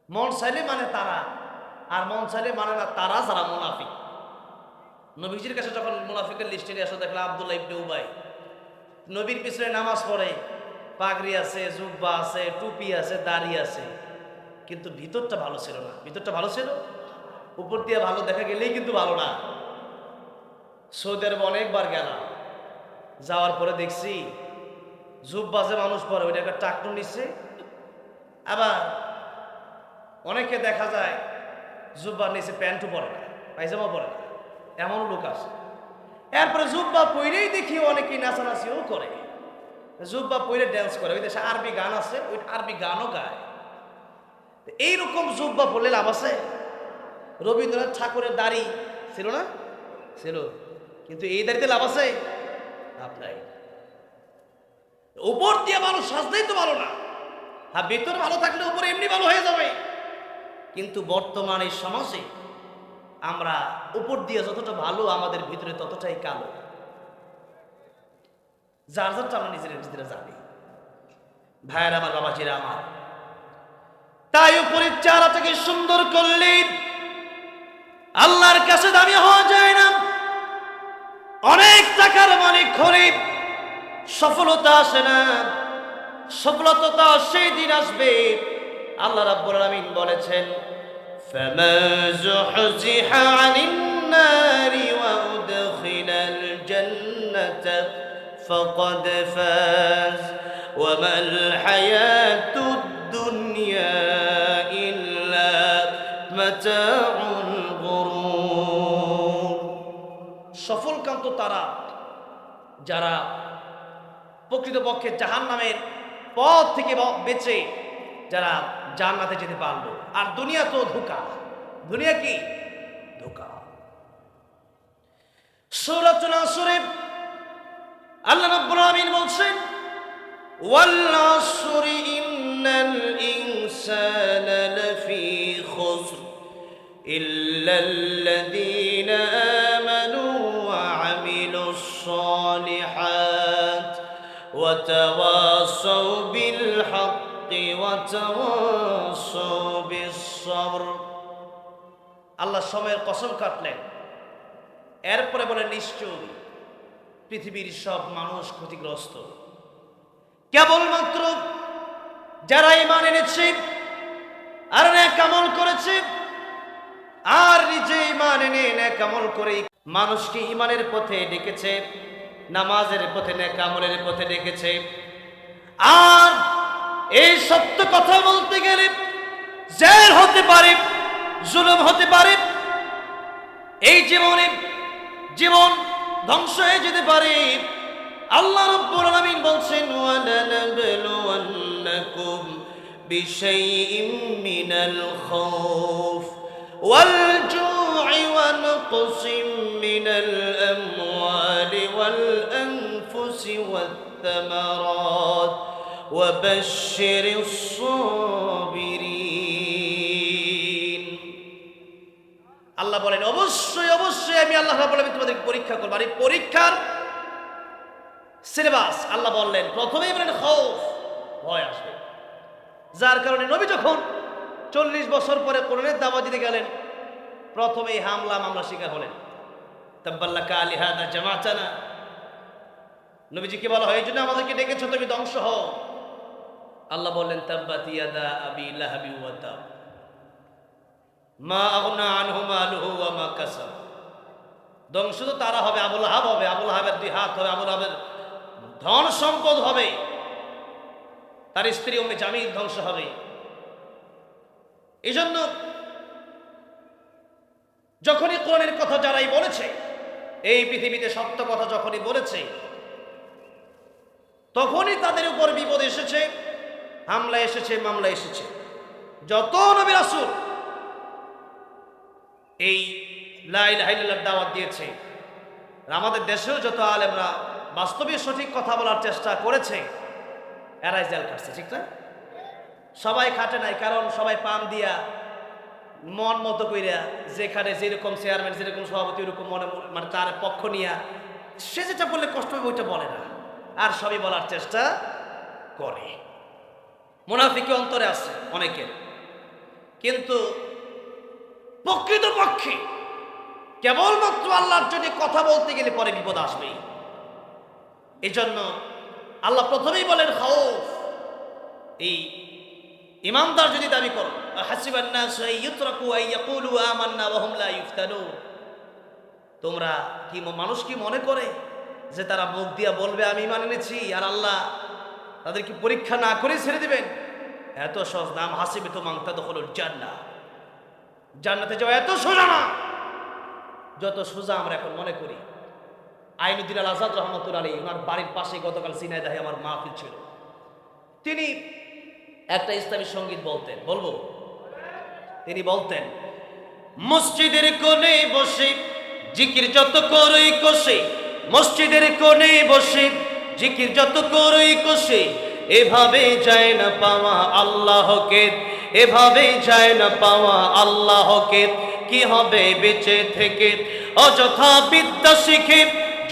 Speaker 1: মন চাইলে মানে তারা, আর মন চাইলে মানে না তারা, যারা মুনাফিক। নবীজির কাছে যখন মুনাফিকের লিস্টে নিয়ে আসা দেখলাম আব্দুল্লাহ ইবনে উবাই, নবীর পিছনে নামাজ পড়ে, পাগড়ি আছে, জুব্বা আছে, টুপি আছে, দাড়ি আছে, কিন্তু ভিতরটা ভালো ছিল না। ভিতরটা ভালো ছিল, উপর দিয়ে ভালো দেখা গেলেই কিন্তু ভালো না। সৌদি আরবে অনেকবার গেলাম, যাওয়ার পরে দেখছি জুব্বা যে মানুষ পরে ওইটা একটা টাকটুন নিচ্ছে, আবার অনেকে দেখা যায় জুব্বার নিচে প্যান্টও পরে না, পায়জামাও পরে না, এমন লোক আছে। এরপরে জুব্বা পইরেই দেখি অনেকেই নাচানাচিও করে, জুব্বা পইরে ড্যান্স করে। ওই দেশে আরবি গান আছে, ওই আরবি গানও গায়। এইরকম জুব্বা পড়লে লাভ আছে? রবীন্দ্রনাথ ঠাকুরের দাড়ি ছিল না? ছিল, কিন্তু এই দাড়িতে লাভ আছে? লাভ নাই। উপর দিয়ে ভালো সাজলেই তো ভালো না, হ্যাঁ ভিতর ভালো থাকলে উপরে এমনি ভালো হয়ে যাবে। কিন্তু বর্তমান এই সমাজে আমরা উপর দিয়ে যতটা ভালো, আমাদের ভিতরে ততটাই কালো। যার যারটা আমরা নিজেরা জানি। ভাইয়ের আমার, বাবাজিরা আমার, তাই উপরের চেহারাটাকে সুন্দর করলে আল্লাহর কাছে দামি হওয়া যায় না। অনেক টাকার মালিক হলে সফলতা আসে না। সফলতা সেই দিন আসবে, আল্লাহ রাব্বুল আলামিন বলেছেন, ফামান যুহজিহা আনিন নারি ওয়া উদখিলাল জান্নাতা ফাকাদ ফাজ ওয়া মাল হায়াতুদ দুনিয়া ইল্লা মাতাউল গুরুর। সফলকান্ত তারা যারা প্রকৃতপক্ষে জাহান্নামের পথ থেকে বেঁচে যারা জান্নাতে যেতে পারলো। আর দুনিয়া তো ধোঁকা। দুনিয়া কি? ধোঁকা। সূরাতুল আসরে আল্লাহ রাব্বুল আলামিন বলছেন, ওয়াল আসরি ইন্নাল ইনসানা লাফি খুসর ইল্লাল্লাযীনা আমানু ওয়া আমিলুস সালিহাত ওয়া তাওয়াসাউ বিল হাক্কি ওয়া তাওয়াসাউ বিস সবর। আল্লাহ সময়ের কসম কাটলেন, এরপরে বলেন নিশ্চয়ই পৃথিবীর সব মানুষ ক্ষতিগ্রস্ত, কেবলমাত্র যারা ঈমান এনেছে আর নেক আমল করেছে, আর নিজে ঈমান এনে নেক আমল করে মানুষকে ঈমানের পথে ডেকেছে, নামাজের পথে, নেক আমলের পথে ডেকেছে। আর এই সত্য কথা বলতে গেলে জেল হতে পারে, জুলুম হতে পারে, এই জীবন ধ্বংস হয়ে যেতে পারে। আল্লাহ রাব্বুল আলামিন বলছেন, ওয়ালানাবলুওয়ান্নাকুম বিশাইইম মিনাল খাউফ ওয়াল জু'i ওয়া নাকসিম মিনাল আমওয়ালি ওয়াল আনফুসি ওয়াত তামারাত ওয়া বাশশিরিস সাবিরিন। আল্লাহ বলেন, অবশ্যই অবশ্যই আমি আল্লাহ রাব্বুল আলামিন তোমাদেরকে পরীক্ষা করব। আর এই পরীক্ষার সিলেবাস আল্লাহ বললেন, প্রথমেই বলেন খাউফ, ভয় আসবে। যার কারণে নবী যখন 40 বছর পরে কোরআনের দাওয়াত দিতে গেলেন, প্রথমেই মামলা শিকার হলেন। তাব্বাল্লাকা লিহাদা জামাতানা, নবীজিকে বলা হয়, এই জন্য আমাদেরকে ডেকেছো, তুমি ধ্বংস হও। আল্লাহ বললেন, তাব্বাত ইয়াদা আবি লাহাবি ওয়া তাব মা আগনা আনহু মালুহু ওয়া মা কাসাব। ধ্বংস তো তারা হবে, আবু লাহাব হবে, আবু লাহাবের 2 হাত হবে, আবু লাহাবের ধন সম্পদ হবে, তার স্ত্রী উম্মে জামিল ধ্বংস হবে। এই জন্য যখনই কোরআনের কথা যারাই বলেছে, এই পৃথিবীতে সত্য কথা যখনই বলেছে, তখনই তাদের উপর বিপদ এসেছে, হামলা এসেছে, মামলা এসেছে। যত নবী রাসূল এই লা ইলাহা ইল্লাল্লাহর দাওয়াত দিয়েছে, আমাদের দেশেও যত আলেমরা বাস্তবে সঠিক কথা বলার চেষ্টা করেছে, এরাই জেল খাটছে, ঠিক না? সবাই খাটে নাই, কারণ সবাই পাম দিয়া মন মতো কইরা, যেখানে যেরকম চেয়ারম্যান, যেরকম সভাপতি, ওরকম মানে তার পক্ষ নিয়া সে যেটা বললে কষ্ট হবে ওইটা বলে না, আর সবই বলার চেষ্টা করে। মুনাফিকি অন্তরে আছে অনেকের, কিন্তু প্রকৃতপক্ষে কেবলমাত্র আল্লাহর জন্য কথা বলতে গেলে পরে বিপদ আসবেই। এই জন্য আল্লাহ প্রথমেই বলেন খাউফ। এই ইমানদার যদি দাবি করো, হাসিবান নাস ইউতরাকু আইয়াকুলু আমান্না ওয়া হুম লা ইফতানুন, তোমরা কি মানুষ কি মনে করে যে তারা মুখ দিয়া বলবে আমি ঈমান এনেছি, আর আল্লাহ তাদেরকে পরীক্ষা না করে ছেড়ে দিবেন? এত সহজ নাম হাসিবিতু মান তাদখুলুল জান্নাহ, জান্নাতে যাওয়া এত সোজা না যত সোজা আমরা এখন মনে করি। আইনুদ্দিন আল আজাদ রহমতুল্লাহ আলাইহি, ওনার বাড়ির পাশে গতকাল ঝিনাইদহে আমার মাহফিল ছিল। তিনি একটা ইসলামী সঙ্গীত বলতেন, বলবো? তিনি বলতেন, মসজিদের কোণে বসে জিকির যত করই কষে, মসজিদের কোণে বসে জিকির যত করই কষে এভাবে যায় না পাওয়া আল্লাহকে, এভাবে যায় না পাওয়া আল্লাহকে। কি হবে বেঁচে থেকে অযথা বিদ্যা শিখে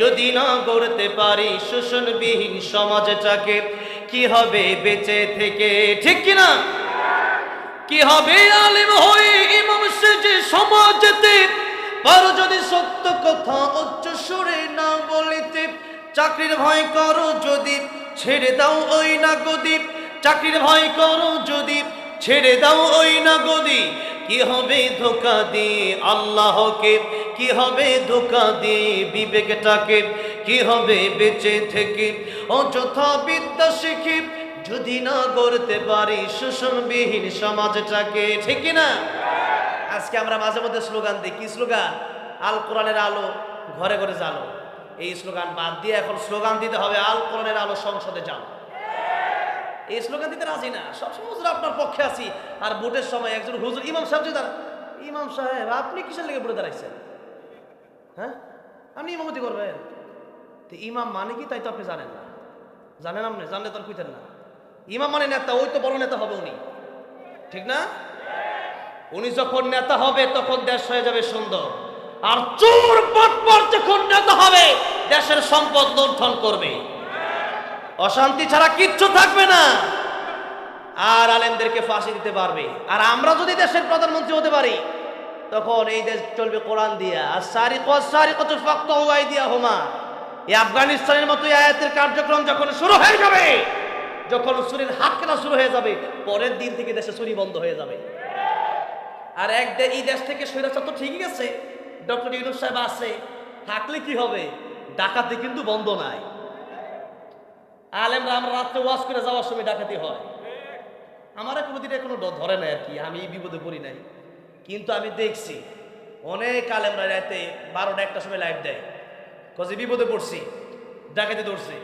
Speaker 1: যদি না গড়তে পারি শোষণবিহীন সমাজটাকে? কি হবে বেঁচে থেকে, ঠিক কিনা? কি হবে আলেম হয়ে ইমাম সেজে সমাজেতে, পারো যদি সত্য কথা উচ্চ সুরে না বলিতে। চাকরির ভয় করো যদি ছেড়ে দাও ওই না গদি, চাকরির ভয় করো যদি ছেড়ে দাও ওই না গদি। কি হবে ধোঁকা দিয়ে আল্লাহকে, কি হবে ধোঁকা দিয়ে বিবেকটাকে? কি হবে বেঁচে থেকে অযথা বিদ্যা শিখে যদি না গড়তে পারি শোষণবিহীন সমাজটাকে, ঠিক কিনা? আজকে আমরা মাঝে মধ্যে স্লোগান দিই, কি স্লোগান? আল কোরআনের আলো ঘরে ঘরে জ্বালো। এই স্লোগান বাদ দিয়ে এখন স্লোগান দিতে হবে আল কোরআনের আলো সংসদে জ্বালো। এই স্লোগান দিতে রাজি না। সবসময় হুজুর আপনার পক্ষে আছি, আর ভোটের সময় একজন হুজুর ইমাম সাহেব যদি ইমাম সাহেব আপনি কিসের লেগে ভোটে দাঁড়াইছেন? হ্যাঁ, আপনি ইমামতি করবেন? তো ইমাম মানে কি তাই তো আপনি জানেন না। জানেন আপনি? জানলে তো আর কইতেন না। ইমাম মানে নেতা, ওই তো বড় নেতা হবে উনি, ঠিক না? উনি যখন নেতা হবে তখন দেশ হয়ে যাবে সুন্দর, আর চোর বাটপার যখন নেতা হবে দেশের সম্পদ লুণ্ঠন করবে, অশান্তি ছাড়া কিচ্ছু থাকবে না, আর আলেমদেরকে ফাঁসি দিতে পারবে। আর আমরা যদি দেশের প্রধানমন্ত্রী হতে পারি তখন এই দেশ চলবে কোরআন দিয়া। আর সারিকাতু ফাকতাউ আইদিয়াহুমা, এই আফগানিস্তানের মতো আয়াতের কার্যক্রম যখন শুরু হয়ে যাবে, যখন চুরির হাত কাটা শুরু হয়ে যাবে, পরের দিন থেকে দেশে চুরি বন্ধ হয়ে যাবে। আর এই দেশ থেকে স্বৈরাচার তো ঠিকই আছে, ডক্টর ইউনূস সাহেব আছে, থাকলে কি হবে? ডাকাতি কিন্তু বন্ধ নাই। আলেমরা আমরা রাত্রে ওয়াজ করে যাওয়ার সময় ডাকাতি হয়। আমার কোনোদিন কোনো ধরে নাই আর কি, আমি বিপদে পড়ি নাই। কিন্তু আমি দেখছি অনেক আলেমরা রাতে 12টা 1টার সময় লাইভ দেয়, কজে বিপদে পড়ছি, ডাকাতি ধরছে।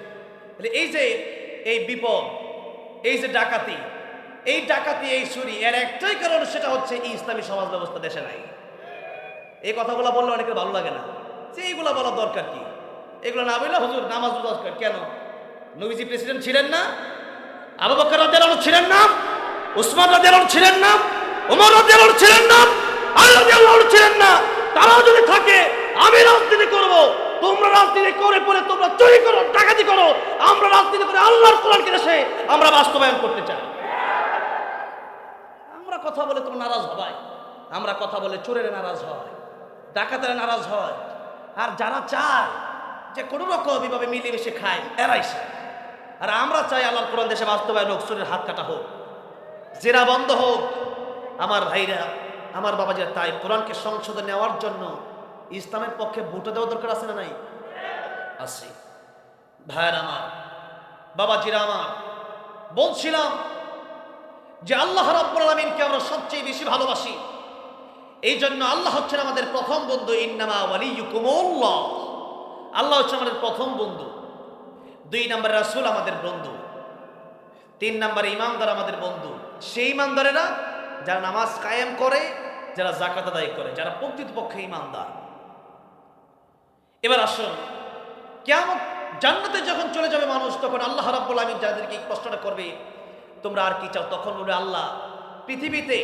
Speaker 1: এই যে এই বিপদ, এই যে ডাকাতি, এই ডাকাতি, এই চুরি, এর একটাই কারণ, সেটা হচ্ছে ইসলামী সমাজ ব্যবস্থা দেশে নাই। এই কথাগুলো বললে অনেকের ভালো লাগে না, যে এইগুলা বলার দরকার কি? এগুলো না বললে হুজুর নামাজ দরকার কেন? নবীজি প্রেসিডেন্ট ছিলেন না? আবু বকর রাদিয়াল্লাহু আনহু ছিলেন না? উসমান রাদিয়াল্লাহু আনহু ছিলেন না? ওমর রাদিয়াল্লাহু আনহু ছিলেন না? আলী রাদিয়াল্লাহু আনহু ছিলেন না? তারাও যদি থাকে, আমি রাজনীতি করব, তোমরা রাজনীতি করে পরে তোমরা চুরি করো, ডাকাতি করো, আমরা রাজনীতি করে আল্লাহর কোরআনকে দেশে আমরা বাস্তবায়ন করতে চাই। আমরা কথা বলে তোমরা নারাজ হবাই, আমরা কথা বলে চোরেরা নারাজ হয়, ডাকাতেরা নারাজ হয়, আর যারা চায় যে কোনো রকম এভাবে মিলেমিশে খায় এরাই সে। আর আমরা চাই আল্লাহর কোরআন দেশে বাস্তবায়ন হোক, চোরের হাত কাটা হোক, জেরা বন্ধ হোক। আমার ভাইরা, আমার বাবাজিরা, তাই কোরআনকে সংসদে নেওয়ার জন্য ইসলামের পক্ষে ভোটে দেওয়া দরকার আছে না নাই? আছে। ভাইরা আমার, বাবাজিরা আমার, বলছিলাম যে আল্লাহ রাব্বুল আলামিনকে আমরা সবচেয়ে বেশি ভালোবাসি। এই জন্য আল্লাহ হচ্ছেন আমাদের প্রথম বন্ধু। ইন্নামা ওয়ালিয়ুকুমুল্লাহ, আল্লাহ হচ্ছে আমাদের প্রথম বন্ধু। 2 নম্বরে রাসূল আমাদের বন্ধু, 3 নম্বরে ইমানদার আমাদের বন্ধু। সেই ইমানদারেরা যারা নামাজ কায়েম করে, যারা যাকাত আদায় করে, যারা প্রকৃতপক্ষে ইমানদার। এবার আসুন, কিয়ামত জান্নাতে যখন চলে যাবে মানুষ, তখন আল্লাহ রাব্বুল আলামিন যাদেরকে এই প্রশ্নটা করবে, তোমরা আর কি চাও? তখন বলবে, আল্লাহ, পৃথিবীতে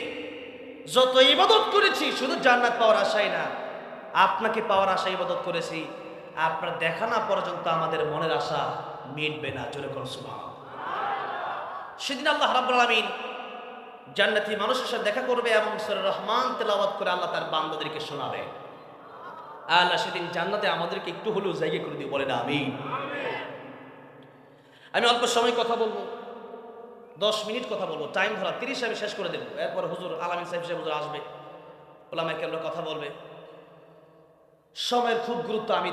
Speaker 1: যত ইবাদত করেছি শুধু জান্নাত পাওয়ার আশাই না, আপনাকে পাওয়ার আশা ইবাদত করেছি, আপনার দেখা না পর্যন্ত আমাদের মনের আশা মিটবে না। জোরে করুন সুবহানাল্লাহ। সেদিন আল্লাহ রাব্বুল আলামিন জান্নাতি মানুষের সাথে দেখা করবে এবং সূরা রহমান তেলাওয়াত করে আল্লাহ তার বান্দাদেরকে শোনাবে। আল্লাহ সেদিন জান্নাতে আমাদেরকে একটু হলেও জায়গা করে দিয়ে বলে না আমিন। আমি অল্প সময় কথা বলবো, 10 মিনিট কথা বলবো, টাইম ধরা 30 আমি শেষ করে দেবো। এরপর হুজুর আলামিন সাহেব হুজুর আসবে, ওলামায়ে কেরাম কথা বলবে। সময়ের খুব গুরুত্ব আমি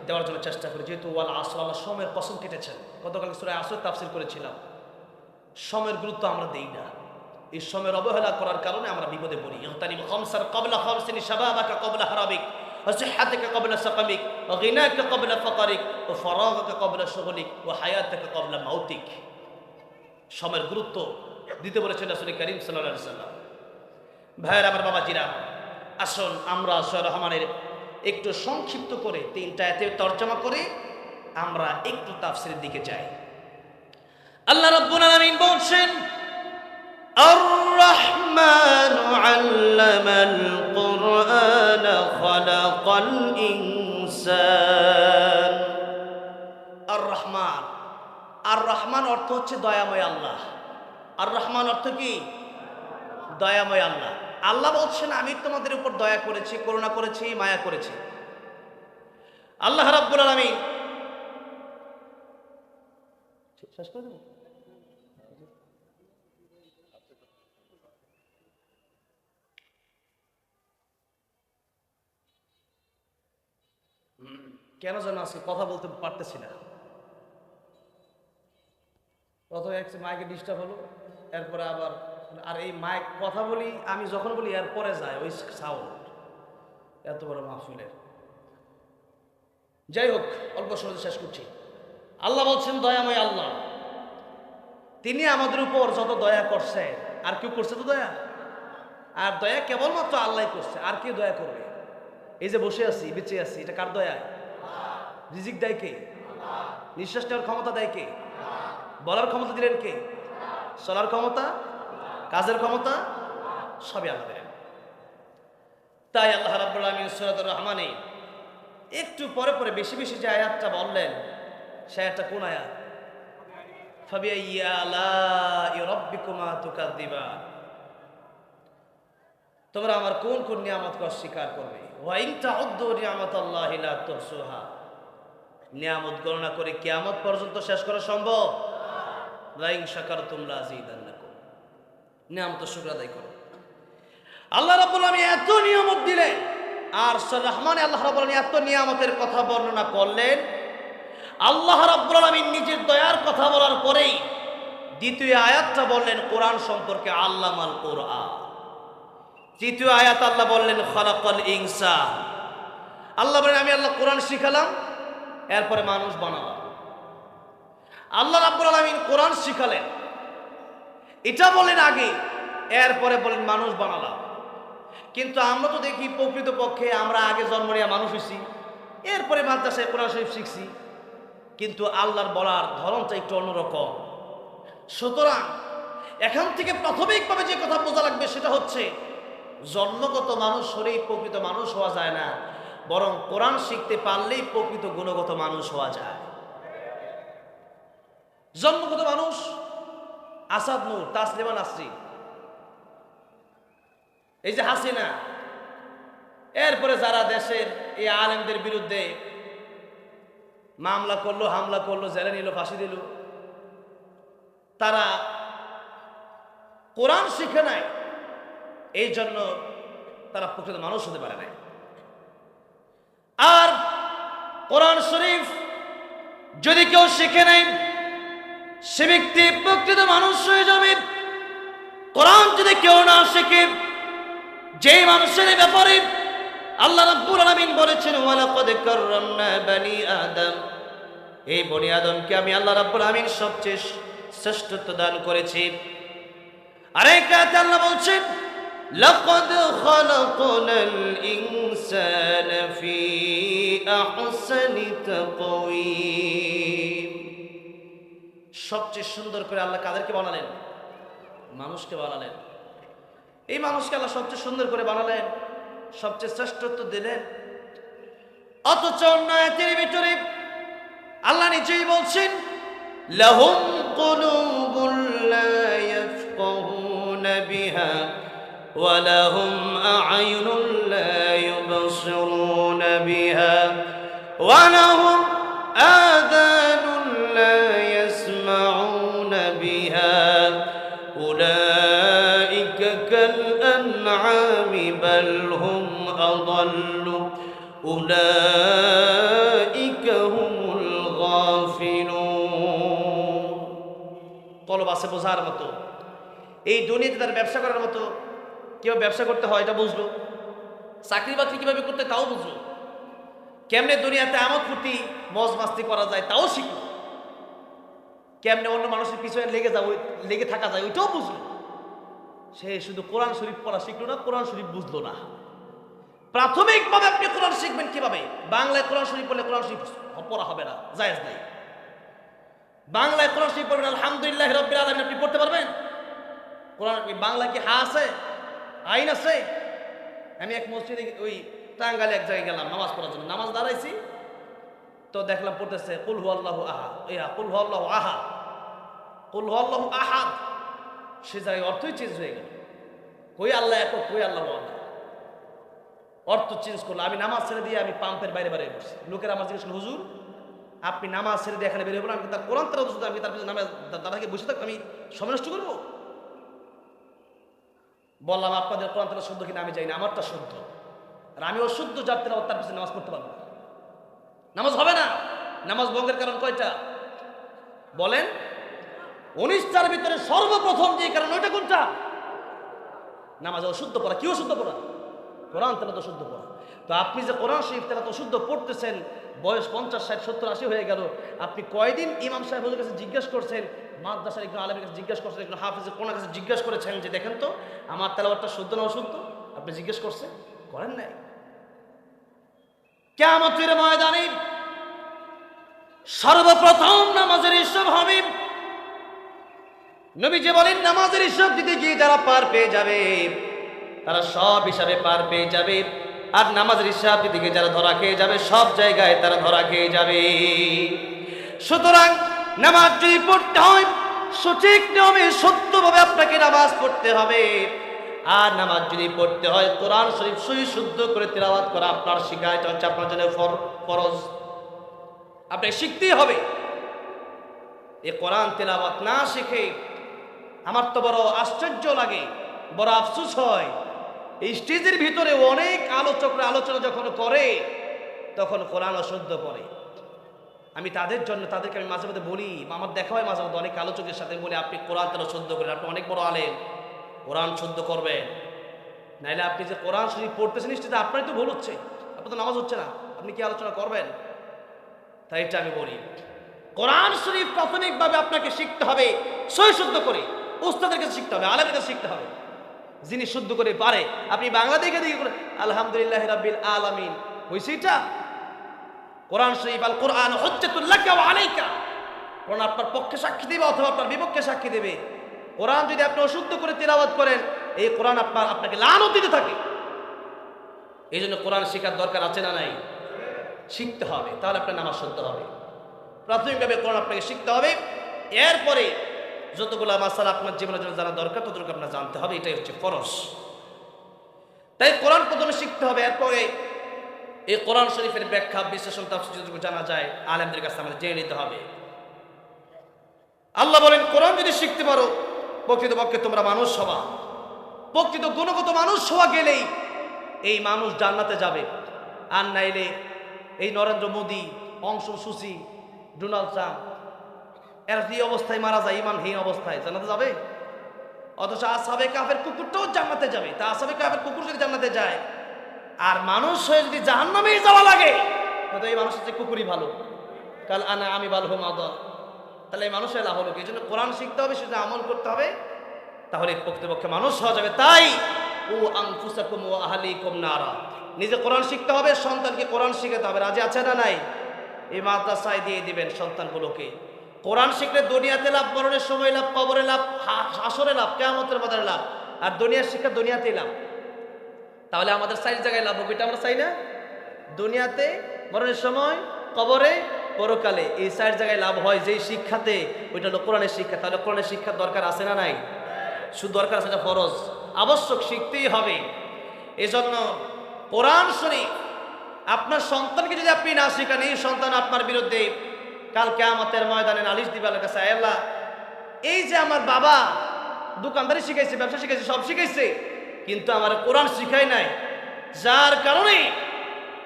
Speaker 1: দেওয়ার জন্য চেষ্টা করি, যেহেতু ওয়াল আসর, আল্লাহ সময়ের কসম কেটেছেন। গতকাল সূরা আসর তাফসীর করেছিলাম। সময়ের গুরুত্ব আমরা দেই না, এই সময়ের অবহেলা করার কারণে আমরা বিপদে পড়ি। ইহতানিম খামসার ক্বাবলা খামসিন শাবাবাকা ক্বাবলা হারাবিক ওয়া সিহহাতাকা ক্বাবলা সাকামিক ওয়া গিনাকা ক্বাবলা ফাকারিক ওয়া ফারাগাকা ক্বাবলা শুগলিক ওয়া হায়াতাকা ক্বাবলা মাউতিক। সময়ের গুরুত্ব দিতে বলেছেন রাসূল করিম সাল্লাল্লাহু আলাইহি ওয়াসাল্লাম। ভাইয়ের আমার, বাবাজিরা, আসুন আমরা সূরা রহমানের একটু সংক্ষিপ্ত করে 3টা আয়াতের তরজমা করে আমরা একটু তাফসীরের দিকে যাই। আল্লাহ রাব্বুল আলামিন বলছেন, আর-রাহমানু আল্লামাল কুরআনা খালাকাল ইনসান। আর-রাহমান, আর-রাহমান অর্থ হচ্ছে দয়াময় আল্লাহ। আর-রাহমান অর্থ কি? দয়াময় আল্লাহ। আল্লাহ বলছেন আমি তোমাদের উপর দয়া করেছি, করুণা করেছি, মায়া করেছি। আল্লাহ রাব্বুল আলামিন শেষ করে দেব। কেন যেন আজকে কথা বলতে পারতেছি না। প্রথমে এক মাইকে ডিস্টার্ব হলো, এরপরে আবার আর এই মাইক কথা বলি আমি যখন বলি এরপরে যায় ওই সাউন্ড, এত বড় মাহফিলের। যাই হোক, অল্প সময় শেষ করছি। আল্লাহ বলছেন দয়াময় আল্লাহ, তিনি আমাদের উপর যত দয়া করছে, আর কেউ করছে তো দয়া? আর দয়া কেবলমাত্র আল্লাহ করছে, আর কেউ দয়া করবে? এই যে বসে আছি, বেঁচে আছি, এটা কার দয়া? রিজিক দেয় কে? নিঃশ্বাস নেওয়ার ক্ষমতা দেয় কে? বলার ক্ষমতা দিলেন কে? চলার ক্ষমতা, কাজের ক্ষমতা সবই আল্লাহ দিলেন। তাই আল্লাহ রাব্বুল আলামিন সূরাতুর রহমানে একটু পরে পরে বেশি বেশি যে আয়াতটা বললেন, সে আয়াতটা কোন আয়াত? ফাবিআইয়ি আলাই রাব্বিকুমা তুকাযযিবান। তোমরা আমার কোন কোন নিয়ামতকে অস্বীকার করবে? ওয়া ইন তাউদ্দু নিয়ামাতাল্লাহি লা তুহসুহা। নিয়ামত গণনা করে কিয়ামত পর্যন্ত শেষ করা সম্ভব? লা ইন শাকারতুম লাযীদান্নাকুম। নিয়ামত শুকর আদায় করো। আল্লাহ রাব্বুল আলামিন এত নিয়ামত দিলেন, আর সূরা রহমানে আল্লাহ রাব্বুল আলামিন এত নিয়ামতের কথা বর্ণনা করলেন। আল্লাহ রাব্বুল আলামিন নিজের দয়ার কথা বলার পরেই দ্বিতীয় আয়াতটা বললেন কোরআন সম্পর্কে, আল্লামাল কুরআন। তৃতীয় আয়াত আল্লাহ বললেন খালাকাল ইনসান। আল্লাহ বলেন আমি আল্লাহ কোরআন শিখালাম, এরপরে মানুষ বানালাম। আল্লাহ রাব্বুল আলামিন কোরআন শিখালেন, এটা বলেন আগে, এরপরে বলেন মানুষ বানালাম। কিন্তু আমরা তো দেখি প্রকৃতপক্ষে আমরা আগে জন্ম নিয়ে মানুষ হয়েছি, এরপরে মাদ্রাসায় কোরআন শরীফ শিখছি, কিন্তু আল্লাহর বলার ধরনটা একটু অন্যরকম। সুতরাং এখান থেকে প্রাথমিকভাবে যে কথা বোঝা লাগবে সেটা হচ্ছে জন্মগত মানুষ হলেই প্রকৃত মানুষ হওয়া যায় না, বরং কোরআন শিখতে পারলেই প্রকৃত গুণগত মানুষ হওয়া যায়। জন্মগত মানুষ আসাদ নূর, তাসলিমা নাসরিন, এই যে হাসিনা, এরপরে যারা দেশের এই আলেমদের বিরুদ্ধে মামলা করলো, হামলা করলো, জেলে নিল, ফাঁসি দিল, তারা কোরআন শিখে নাই, এই জন্য তারা প্রকৃত মানুষ হতে পারে নাই। আর কোরআন শরীফ যদি কেউ শিখে নেয়, সে ব্যক্তি প্রকৃত মানুষ হয়ে যাবে। কোরআন যদি কেউ না শিখে, যে মানুষের ব্যাপারে আল্লাহ রাব্বুল আলামিন বলেছেন ওয়ালাকাদ কাররামনা বানি আদম, এই বনি আদমকে আমি আল্লাহ রাব্বুল আলামিন সবচেয়ে শ্রেষ্ঠত্ব দান করেছি। আরেক আয়াতে আল্লাহ বলছেন লাকাদ খালাকনাল ইনসানা ফি আহসানি তাকওয়িম। সবচেয়ে সুন্দর করে আল্লাহ কাদেরকে বানালেন? মানুষকে বানালেন। এই মানুষকে আল্লাহ সবচেয়ে সুন্দর করে বানালেন, সবচেয়ে শ্রেষ্ঠত্ব দিলেন। অথচ অন্য আয়াতের ভিতরে আল্লাহ নিজেই বলছেন লাহুম কুলুবুল লা ইয়াফকাহুনা বিহা ওয়া লাহুম আ'য়ুনুন লা ইউবসিরুনা বিহা ওয়া লাহুম আযানুন লা ইয়াসমাউনা বিহা উলাইকা কাল আন'আমি বাল হুম আযাল্লু উলাইকা হুমুল গাফিলুন। কলব আছে বোঝার মতো, এই দুনিয়াতে তার ব্যবসা করার মতো, কিভাবে ব্যবসা করতে হয় এটা বুঝলো, চাকরি বাকরি কিভাবে করতে তাও বুঝলো, কেমনে দুনিয়াতে আমোদ ফুর্তি মজ মাস্তি করা যায় তাও শিখলো, কেমনে অন্য মানুষের পিছনে লেগে থাকা যায় ওইটাও বুঝলো। সে শুধু কোরআন শরীফ পড়া শিখলো না, কোরআন শরীফ বুঝলো না। প্রাথমিকভাবে আপনি কোরআন শিখবেন কিভাবে? বাংলায় কোরআন শরীফ পড়লে কোরআন শরীফ পড়া হবে না, জায়েজ নাই। বাংলায় কোরআন শরীফ পড়বেন আলহামদুলিল্লাহ রাব্বিল আলামিন, আপনি পড়তে পারবেন? কোরআন বাংলা কি হা আছে, আইন আছে? আমি এক মসজিদে ওই টাঙ্গালে এক জায়গায় গেলাম নামাজ পড়ার জন্য, নামাজ দাঁড়াইছি তো দেখলাম পড়তেছে কুল হু আল্লাহু আহাদ, কুল হু আল্লাহু আহাদ, কুল হু আল্লাহু আহাদ। সে জায়গায় অর্থই চেঞ্জ হয়ে গেল, কই আল্লাহ এক, কই আল্লাহ আল্লাহ, অর্থ চেঞ্জ করলো। আমি নামাজ ছেড়ে দিয়ে আমি পাম্পের বাইরে বাইরে বসছি। লোকেরা আমার জিজ্ঞেস করলো, হুজুর আপনি নামাজ ছেড়ে দিয়ে এখানে বেরিয়ে পড়লেন, আমি তার কোরআন তেলাওয়াত শুনতে, আমি তার পিছনে নামাজ দাদাকে বসে থাকবো, আমি সময় নষ্ট করবো? বললাম আপনাদের কোরআন তেলাওয়াত শুদ্ধ কিনা আমি জানি না, আমারটা শুদ্ধ, আর আমি অশুদ্ধ যার তেলাওয়াত তার পিছনে নামাজ পড়তে পারবো না, নামাজ হবে না। নামাজ ভঙ্গের কারণ কয়টা বলেন? 19টার ভিতরে সর্বপ্রথম যে কারণ ওইটা কোনটা? নামাজ অশুদ্ধ পড়া। কি অশুদ্ধ পড়া? কোরআন তেলাওয়াত অশুদ্ধ পড়া। তো আপনি যে কোরআন শরীফ তেলাওয়াত অশুদ্ধ পড়তেছেন, বয়স 50, 60, 70, 80 হয়ে গেল, আপনি কয়দিন ইমাম সাহেবের কাছে জিজ্ঞেস করছেন, মাদ্রাসার একজন আলেমের কাছে জিজ্ঞেস করছেন, একজন হাফেজের কোন কাছে জিজ্ঞেস করেছেন যে দেখেন তো আমার তেলাওয়াতটা শুদ্ধ না অশুদ্ধ? আপনি জিজ্ঞেস করছেন? করেন নাই। কিয়ামতের ময়দানে সর্বপ্রথম নামাজের হিসাব হবে। নবীজি বলেন নামাজের হিসাব দিতে গিয়ে যারা পার পেয়ে যাবে তারা সব হিসাবে পার পেয়ে যাবে, আর নামাজের হিসাব দিতে গিয়ে যারা ধরা খেয়ে যাবে সব জায়গায় তারা ধরা খেয়ে যাবে। সুতরাং নামাজ যদি পড়তে হয় সঠিক নিয়মে সত্যভাবে আপনাকে নামাজ পড়তে হবে। আর নামাজ যদি পড়তে হয় কোরআন শরীফ সহি শুদ্ধ করে তেলাওয়াত করা আপনার শিখা, এটা হচ্ছে আপনার জন্য ফরজ, আপনাকে শিখতেই হবে। এই কোরআন তেলাওয়াত না শিখে আমার তো বড় আশ্চর্য লাগে, বড় আফসোস হয়, এই স্টেজের ভিতরে অনেক আলোচকরা আলোচনা যখন করে তখন কোরআন অশুদ্ধ পড়ে। আমি তাদের জন্য তাদেরকে আমি মাঝে মধ্যে বলি, আমার দেখা হয় মাঝে মধ্যে অনেক আলোচকের সাথে বলি আপনি কোরআন তেলাওয়াত শুদ্ধ করেন, আপনি অনেক বড় আলেম, কোরআন শুদ্ধ করবেন, নাইলে আপনি যে কোরআন শরীফ পড়তেছেন নিশ্চিত আপনারই তো ভুল হচ্ছে, আপনার তো নামাজ হচ্ছে না, আপনি কি আলোচনা করবেন? তাই এটা আমি বলি কোরআন শরীফ প্রাথমিকভাবে আপনাকে শিখতে হবে সহি শুদ্ধ করে, উস্তাদের কাছে শিখতে হবে, আলেমের কাছে শিখতে হবে, যিনি শুদ্ধ করে পারে। আপনি বাংলা দেখে করে আলহামদুলিল্লাহ রাব্বিল আলামিন হইছে এটা? কোরআন শরীফ আল কোরআন হুজ্জাতুল লাকা ওয়া আলাইকা, কোরআন আপনার পক্ষে সাক্ষী দেবে অথবা আপনার বিপক্ষে সাক্ষী দেবে। কোরআন যদি আপনি অশুদ্ধ করে তিলাওয়াত করেন এই কোরআন আপনাকে লানত দিতে থাকে। এই জন্য কোরআন শেখার দরকার আছে না নাই? শিখতে হবে, তাহলে আপনার নামাজ শুদ্ধ হবে। প্রাথমিকভাবে কোরআন আপনাকে শিখতে হবে, এরপরে যতগুলো মাসালা আপনার জীবনের জন্য জানা দরকার ততটুকু আপনার জানতে হবে, এটাই হচ্ছে ফরজ। তাই কোরআন প্রথমে শিখতে হবে, এরপরে এই কোরআন শরীফের ব্যাখ্যা বিশ্লেষণ তাফসীর যতটুকু জানা যায় আলেমদের কাছে আমাদের জেনে নিতে হবে। আল্লাহ বলেন কোরআন যদি শিখতে পারো প্রকৃতপক্ষে তোমরা মানুষ হবা, প্রকৃত গুণগত মানুষ হওয়া গেলেই এই মানুষ জান্নাতে যাবে, আর নাইলে এই নরেন্দ্র মোদী, অংশুল সুচি, ডোনাল্ড ট্রাম্প এরা যে অবস্থায় মারা যায় ইমানহীন অবস্থায় জান্নাতে যাবে। অথচ আসহাবে কাফের কুকুরটাও জান্নাতে যাবে। তা আসহাবে কাফের কুকুর যদি জান্নাতে যায় আর মানুষ হয়ে যদি জাহান্নামেই যাওয়া লাগে তো এই মানুষের চেয়ে কুকুরই ভালো, কাল আনা আমি ভালো মাদা, তাহলে এই মানুষের লাভ হলো কি? এই জন্য কোরআন শিখতে হবে, সেটা আমল করতে হবে, তাহলে প্রকৃতপক্ষে মানুষ হওয়া যাবে। তাই ও আনফুসাকুম ওয়া আহলিকুম নারা, নিজে কোরআন শিখতে হবে, সন্তানকে কোরআন শিখাতে হবে। রাজি আছে না নাই? এই মাদ্রাসায় দিয়ে দিবেন সন্তানগুলোকে। কোরআন শিখলে দুনিয়াতে লাভ, মরণের সময় লাভ, কবরে লাভ, হাসরে লাভ, কিয়ামতের ময়দানে লাভ, আর দুনিয়ার শিক্ষা দুনিয়াতেই লাভ। তাহলে আমাদের 4 জায়গায় লাভ হবে, এটা আমরা চাই না? দুনিয়াতে, মরণের সময়, কবরে, পরকালে, এই 4 জায়গায় লাভ হয় যেই শিক্ষাতে, ওইটা হলো কোরআনের শিক্ষা। তাহলে কোরআনের শিক্ষার দরকার আছে না নাই? শুধু দরকার আছে, এটা ফরজ, আবশ্যক, শিখতেই হবে। এজন্য কোরআন শরীফ আপনার সন্তানকে যদি আপনি না শিখান, এই সন্তান আপনার বিরুদ্ধে কাল কিয়ামতের ময়দানে নালিশ দিবে আল্লাহর কাছে, আল্লাহ এই যে আমার বাবা দোকানদারি শিখাইছে, ব্যবসা শিখাইছে, সব শিখাইছে, কিন্তু আমার কোরআন শিখাই নাই, যার কারণে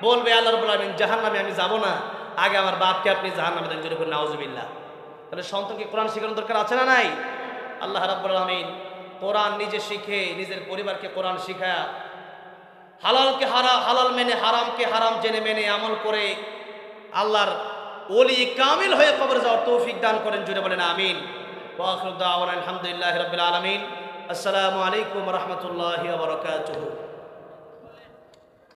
Speaker 1: বলবে আল্লাহ রাব্বুল আলামিন জাহান্নামে আমি যাব না, আগে আমার বাপকে আপনি জাহান্নামে দেন, জোরে বলুন নাউজুবিল্লাহ। তাহলে সন্তানকে কোরআন শেখানোর দরকার আছে না নাই? আল্লাহ রাব্বুল আলামিন কোরআন নিজে শিখে নিজের পরিবারকে কোরআন শিখায়া হালালকে হালাল মেনে, হারামকে হারাম জেনে মেনে আমল করে আল্লাহর ওলি কামিল হয়ে কবরে যাওয়ার তৌফিক দান করেন, জুড়ে বলেন আমিন। ওয়া আখিরু দাওয়ানা আলহামদুলিল্লাহি রাব্বিল আলামিন। আসসালামু আলাইকুম ওয়া রাহমাতুল্লাহি ওয়া বারাকাতুহু।